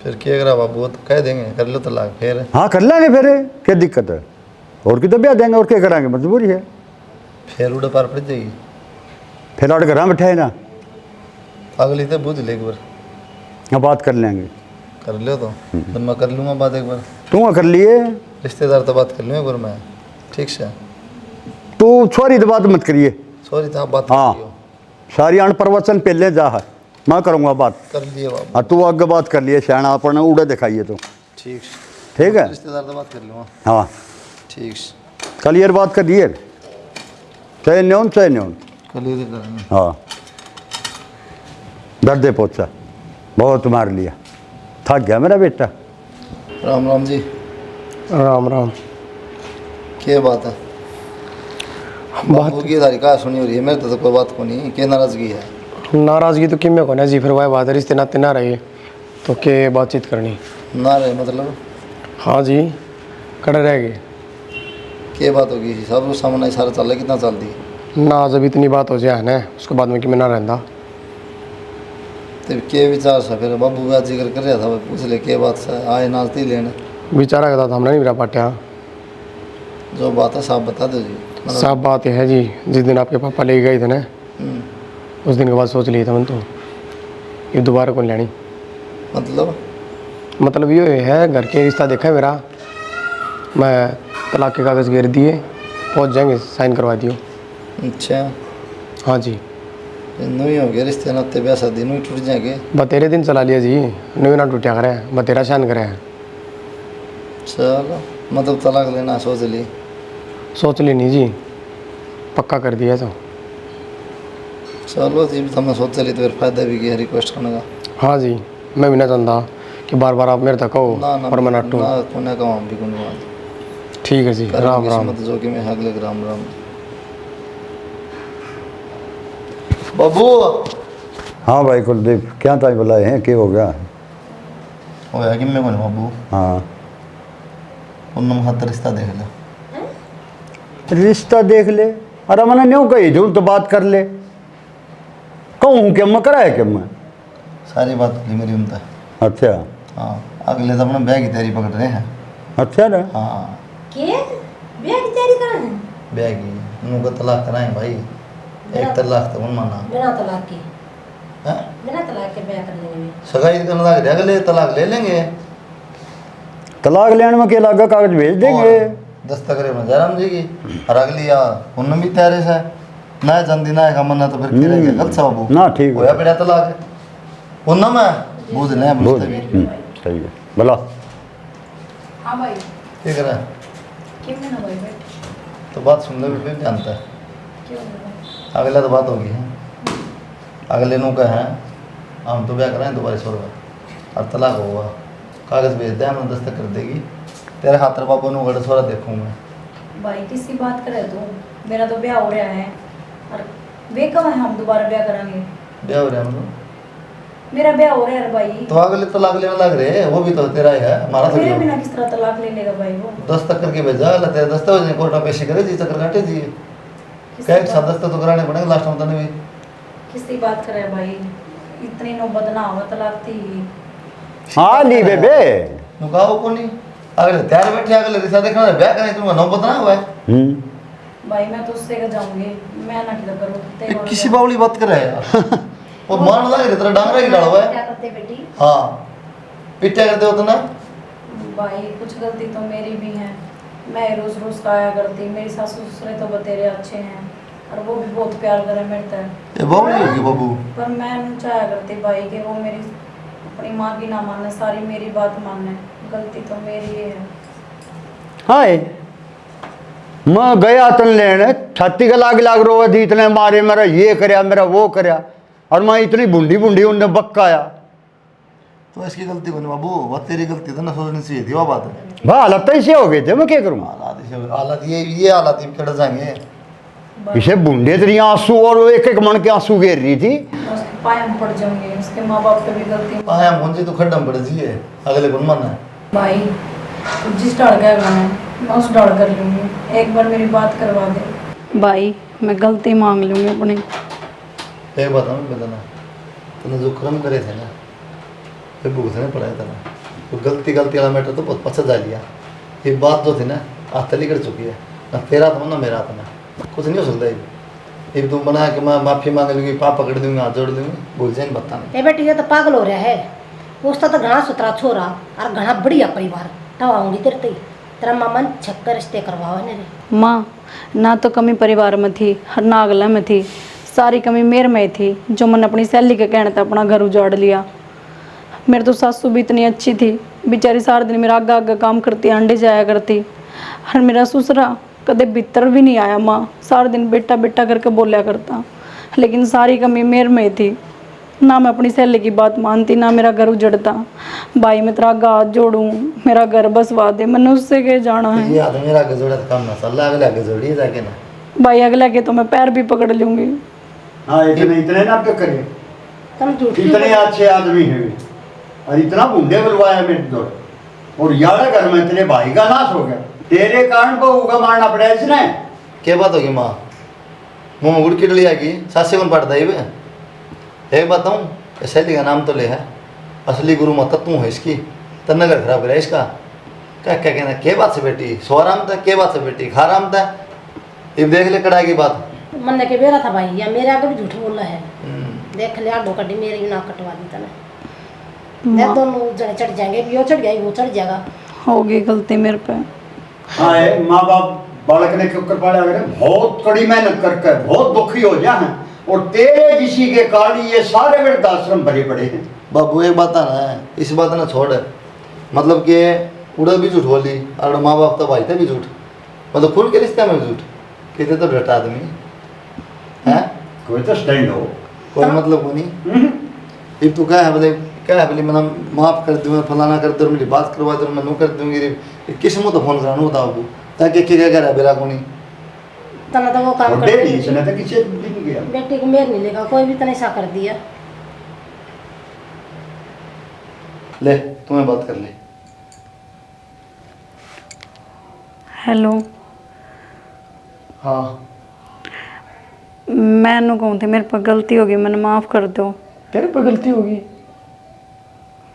फिर क्या करा बाबू, वो तो कह देंगे कर लो तलाक, फिर
हाँ कर लेंगे, फिर क्या दिक्कत है, और की तो ब्याह देंगे, और क्या कराएंगे, मजबूरी है।
फिर उड़े पार पड़ जाएगी।
फिर और घर बैठाए ना,
अगली तो बुझ ले एक बार,
हाँ बात कर लेंगे।
कर लो तो फिर मैं कर लूँगा बात एक बार।
तू कर लिए,
रिश्तेदार तो बात कर लूँ एक बार मैं, ठीक से।
तू छोरी तो बात मत करिए।
सॉरी था बात
हाँ
कर लियो।
सारी अण प्रवचन पहले जा है, मैं करूँगा बात।
कर लिए बाबू।
हाँ तू आगे बात कर लिए, शायद अपने उड़े दिखाइए तो
ठीक
ठीक है।
रिश्तेदार तो बात कर लूँगा।
हाँ
ठीक
क्लियर बात कर दिए, चाहे न्यून चाहे न्यून।
क्लियर करेंगे।
हाँ दर्द दे पहुँचा, बहुत मार लिया, थक गया मेरा बेटा।
राम राम जी।
राम राम।
क्या बात है बाबू की सारी कहा सुनी हो रही है, मेरे तो कोई बात को नहीं, क्या नाराजगी है।
नाराज़गी तो किमें को ना जी, फिर वह बात रिश्ते नाते ना रहे तो के बातचीत करनी
ना रहे मतलब
हाँ जी कड़े रह गए।
क्या बात होगी, सब सामने सारा चल रहा, कितना चल दी
ना जब इतनी बात हो जाए ना, उसके बाद में कि मैं ना रहता।
तो क्या विचार सा फिर, बाबू का जिक्र कर रहा था, पूछ ले क्या बात सा, आए नाचती लेने
बेचारा कहता था हमने नहीं मेरा पाटिया।
जो बात है साफ बता दो जी।
साफ बात है जी, जिस दिन आपके पापा ले गए थे ना, उस दिन के बाद सोच लिया था मैंने तो ये दोबारा कौन लेनी। मतलब ये है, घर के रिश्ता देखा है मेरा, मैं तलाक के कागज़ घेर दिए, पहुंच जाएंगे, साइन करवा दियो।
अच्छा
हाँ जी
नहीं हो गया रिश्ते नाते ब्याह शादी नहीं टूट जाएंगे।
बतेरे दिन चला लिया जी, नहीं ना टूटा करे, बतेरा शान करे।
चलो मतलब तलाक लेना सोच ली
नहीं जी, पक्का कर दिया तो।
चलो जी हमने सोच ली तो फिर फायदा भी किया रिक्वेस्ट करने का।
हाँ जी मैं भी ना चाहता कि बार बार आप मेरे तक कहो और मैं नाटू
ना पुण्य का हम भी कोई बात।
ठीक है जी, राम राम।
जो कि मैं अगले राम राम। बाबू
हाँ भाई कुलदीप, क्या ताई बुलाए हैं, क्या हो गया?
हो गया कि मैं कौन बाबू?
हाँ
उन्नम खातर रिश्ता देख ले।
रिश्ता देख ले, अरे मैंने न्यू कही जो तो बात कर ले, कहूँ क्या मैं कराया क्या मैं,
सारी बात होगी मेरी उनसे।
अच्छा
हाँ अगले तो अपना बैग की तैयारी पकड़ रहे हैं।
अच्छा ना
हाँ
के ब्याह की तैयारी कर रहे हैं?
बैग की उनको तलाक कराएं भाई, एक तलाक तो उन माना
बिना तलाक के,
हैं?
बिना तलाक के ब्याह कर लेंगे।
सगाई करने लग रहे, अगले तलाक ले लेंगे।
तलाक लेने में क्या लगा, कागज भेज देंगे
दस्तखत में जयराम जी की, और अगली या उन भी तैयारी से ना जल्दी ना है मना तो फिर क्या रहेगा, गलत सा बाबू
ना ठीक
होया पड़ा तलाक उन में बूझ ले
बोल
बुझते भी
सही है बोला।
हाँ भाई
ठीक है
क्यों ना भाई बैठ,
तो बात सुन ले फिर जानता है।
क्यों ना भाई?
अगला तो बात होगी है, अगले नु का है हम तो ब्याह कराएं दोबारा छोड़ और तलाक होगा, कागज़ भेज दे हम दस्तखत कर देगी, तेरे हाथ बाबू नु गड़ छोरा देखूँ मैं।
भाई किसकी बात करे तू, मेरा तो ब्याह हो रहा है और वे कब है हम दोबारा ब्याह करेंगे।
ब्याह हो रहा है मतलब
मेरा ब्याह हो रहा है भाई,
तो अगले तलाक लेने लग रहे हैं, वो भी तो तेरा ही है हमारा तो
मेरे
क्यों?
बिना किस तरह तलाक ले लेगा भाई वो।
दस्तखत करके भेजा अगला, तेरे दस्तावेज कोर्ट में पेशी करे जी, चक्कर काटे जी,
किसकी
क्या एक साथ
बात-
दस्ता तो कराने पड़ेंगे लास्ट में तने भी।
किसकी बात करे भाई, इतनी नौबत ना हो तलाक थी।
हाँ ली बेबे
नुकाओ को नहीं, अगले तैयार बैठे, अगले रिश्ता देखना है, ब्याह करें तुमका नौबत ना हुआ है।
भाई मैं तो उससे का जाऊंगी, मैं ना किधर करूँ
किसी बावली बात कर रहे हैं यार, वो मान लग रही तरह डांगरा की डाल हुआ है।
क्या करते बेटी?
हाँ पिट्या करते हो तो ना,
भाई कुछ गलती तो मेरी भी है, मैं रोज रोज का आया करती, मेरी सासू ससुरे तो बतेरे अच्छे हैं और वो भी बहुत प्यार करे मेरे तक,
ये बावली होगी बाबू।
पर मैं नहीं चाहा करती भाई कि वो मेरी अपनी माँ की ना माने, सारी मेरी बात माने, गलती तो मेरी ही है।
हाय मैं गया तन लेने, छाती का लाग लाग रो थी इतने मारे, मेरा ये करया मेरा वो करया, और मैं इतनी बुंडी बुंडी उनने बक्काया।
तो इसकी गलती को नहीं बाबू, वो तेरी गलती तो ना सोचनी चाहिए थी, वो बात है।
भाई हालत ऐसे हो गए थे, मैं क्या करूँ?
हालात ये हालात ही चढ़ जाएंगे।
इसे बूंदे तेरी आंसू और एक एक मन के आंसू घेर रही थी।
उसके पाया में पड़ जाऊंगी, उसके माँ बाप पे भी गलती।
आया मुझे तो खड्डा पड़ जी है, अगले कौन मानना है?
भाई तू जिस डर गया मैं उस डर कर लूँगी, एक बार मेरी बात करवा दे। भाई मैं गलती मांग लूँगी अपनी।
एक बात हमें बताना, तूने जो कर्म करे थे ना, फिर भुगतने पड़ा है तना। तो गलती वाला मैटर तो बहुत पछत जा लिया। ये बात जो थी ना आज तली कर चुकी है, ना तेरा था ना मेरा था ना, कुछ नहीं हो सकता। ये तुम बना कि मैं माफ़ी मांग लूँगी, पाप पकड़ दूँगी, हाथ जोड़ दूँगी, भूल जाए बताना।
ए बेटी ये तो पागल हो रहा है, उसका तो घना सुथरा छोरा और घना बढ़िया परिवार टवाऊंगी तेरे ते तेरा मामा ने छक्कर रिश्ते करवाओ है रे।
माँ ना तो कमी परिवार में थी और ना अगला में थी, सारी कमी मेरे में थी जो मैंने अपनी सहेली के कहने तक अपना घर उजाड़ लिया। मेरी तो सासू भी इतनी अच्छी थी, बेचारी सारा दिन मेरा आगे आगे काम करती, अंडे जाया करती। और मेरा ससुरा कदे भीतर भी नहीं आया माँ, सारा दिन बेटा बेटा करके बोलिया करता। लेकिन सारी कमी मेरे में थी, ना मैं अपनी सहेली की बात मानती, ना मेरा घर उजड़ता। भाई मैं तेरा हाथ जोड़ूं, मेरा घर बसवा दे, मैंने उससे के जाना है।
ये आदमी मेरा आगे जोड़ा तो काम ना चल, अगले आगे जोड़िए जाके ना।
भाई अगला के तो मैं पैर भी पकड़ लूंगी।
हाँ इतने ना क्यों करे,
तुम झूठी
इतने अच्छे आदमी हैं और इतना बूंदे बुलवाया मेरे दो, और यार घर में तेरे भाई का नाश हो गया, तेरे कारण बहू का मारना पड़ा इसने।
क्या बात होगी माँ, मुँह में गुड़ की डली आएगी, सासी कौन पड़ता है? एक बात हूँ, सहेली का नाम तो ले है, असली गुरु माता तू है इसकी, तन्ना घर खराब करा इसका। क्या क्या कहना, क्या बात से बेटी सो आराम था, क्या बात से बेटी खा आराम था, ये देख ले कड़ाई की बात।
मन के बेरा था भाई, या मेरे आगे भी झूठ बोल रहा है। देख ले आडो कटी मेरे ही नाक कटवा दी तने, देख दोनों जने चढ़ जाएंगे, भी वो चढ़ गया वो चढ़ जाएगा।
होगी गलती मेरे पे।
हाँ माँ बाप बालक ने क्यों कर पाया, बहुत कड़ी मेहनत करके बहुत दुखी हो जा है, और तेरे जिसी के कारण ये सारे वृद्धाश्रम भरे पड़े हैं।
बाबू एक बात है ना, इस बात ना छोड़, मतलब कि उड़ा भी झूठ बोली और माँ बाप तो भाई थे भी झूठ, मतलब खून के रिश्ते में भी झूठ, कहते तो डटा आदमी है,
कोई तो स्टैंड हो,
कोई मतलब को नहीं। ये तू क्या है बोले मैं माफ़ कर दूँ, फलाना कर दूँ, मेरी बात करवा दूँ, मैं नू कर दूँगी, किस मुँह तो फोन करा नू बताओ ताकि क्या कह रहा है बेरा को नहीं
तना तो वो काम
और
कर
डेली इसने तो किसी दिन गया
बेटी को मेर नहीं लेगा कोई भी, तने सा कर दिया।
ले तुम्हें बात कर ले।
हेलो,
हाँ
मैंने कहूँ थी मेरे पर गलती होगी, मैंने माफ़ कर दो।
तेरे पे गलती होगी,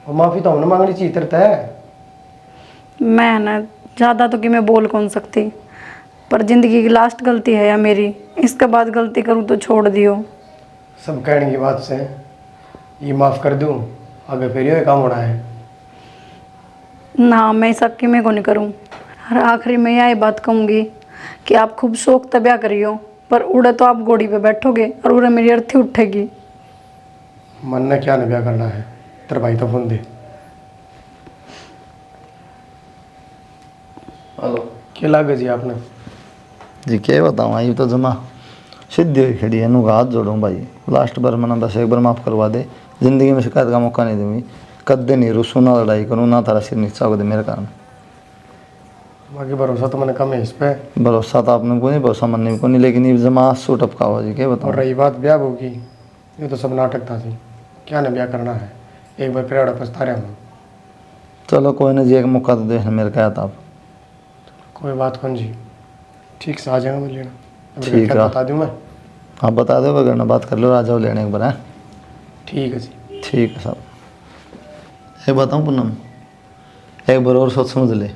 और माफ़ी तो हमने मांगनी चाहिए तेरे तय।
मैं ना ज़्यादा तो कि मैं बोल कौन सकती, पर ज़िंदगी की लास्ट गलती है या मेरी, इसके बाद गलती करूँ तो छोड़ दियो।
सब कहने की बात से ये माफ़ कर दूँ, आगे फिर ये काम होना है
ना, मैं सबकी में को नहीं करूँ। और आखिरी में यही बात कहूँगी कि आप खूब शौक तब्या करियो, पर उड़े तो आप घोड़ी पे बैठोगे और उड़े मेरी अर्थी उठेगी।
मन ने क्या नब्या करना है, तेरा भाई तो फोन दे।
हेलो,
क्या लागे जी आपने?
जी क्या बताऊँ, आई तो जमा सीधी हुई खड़ी है, नू हाथ जोड़ूँ भाई, लास्ट बार मैंने बस एक बार माफ़ करवा दे, ज़िंदगी में शिकायत का मौका नहीं दूँगी, कदे नहीं रुसूँ ना लड़ाई करूँ ना तारा सिर नीचा हो दे मेरे कारण।
बाकी भरोसा तो मैंने कम है इस पे।
भरोसा तो आपने को नहीं, भरोसा मनने को नहीं, लेकिन ये जमा सूट टपका हुआ जी क्या
और
बताऊँ।
रही बात ब्याह होगी, ये तो सब नाटक था जी, क्या ने ब्याह करना है, एक बार फिर पछता रहे हम।
चलो कोई नहीं जी, एक मौका तो देखना मेरे क्या था।
कोई बात कौन जी, ठीक से आ जाएगा मैं लेना।
ठीक है,
बता दूँ मैं?
हाँ बता दो, वरना बात कर लो, आ जाओ लेने एक बार है।
ठीक है जी।
ठीक है साहब। एक बताऊँ पूनम, एक बार और सोच समझ ले,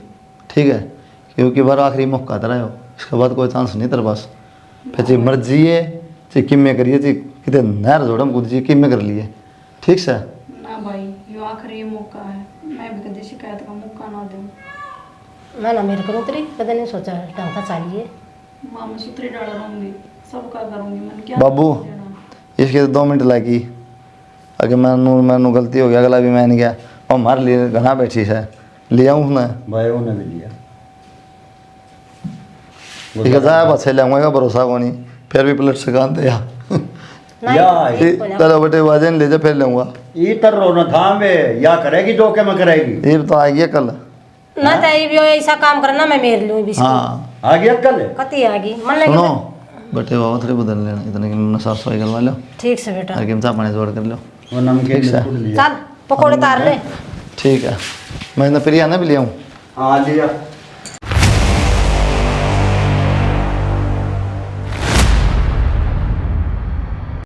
ठीक है, क्योंकि बार आखिरी मौका तेरा हो, इसके बाद कोई चांस नहीं तेरे पास। फिर चाहे मर्जी है चाहे किमें करिए, चाहे कितने नहर जोड़म कूद जी किमें कर लिए, ठीक से
ना भाई, ये आखिरी मौका है, मैं भी कभी शिकायत का मौका ना दूँ।
मैं ना मेरे करूँ तेरी कदे नहीं सोचा ढंग था चाहिए।
माँ मैं सुतरी डाल रहूँगी, सब का करूँगी, मैंने क्या
बाबू इसके तो 2 मिनट लगी, अगर मैनू गलती हो गया, अगला भी मैं नहीं गया और हमारे लिए घना बैठी है, ले आऊँ मैं
भाई उन्हें भी लिया
ठीक है, जाए बस ले आऊँगा, भरोसा को नहीं, फिर भी पलट सका या चलो बेटे वाजन ले जा, फिर लूँगा।
ये तर रोना था में या करेगी जो के मैं करेगी,
ये तो आ गया कल।
ना तो ये भी ऐसा काम करना मैं मेर लूँ भी।
हाँ
आ गया कल
कती आ गई मन लगे
सुनो, बटे बाबा थोड़े बदल लेना इतना कि मैं साफ सफाई करवा लो
ठीक से बेटा
और कि चाह पानी जोड़ कर लो
वो नमकीन
ठीक है।
बिस्कुट लिया
चल पकौड़े तार ले
ठीक है मैं ना प्रिया ना भी ले आऊँ
हाँ लिया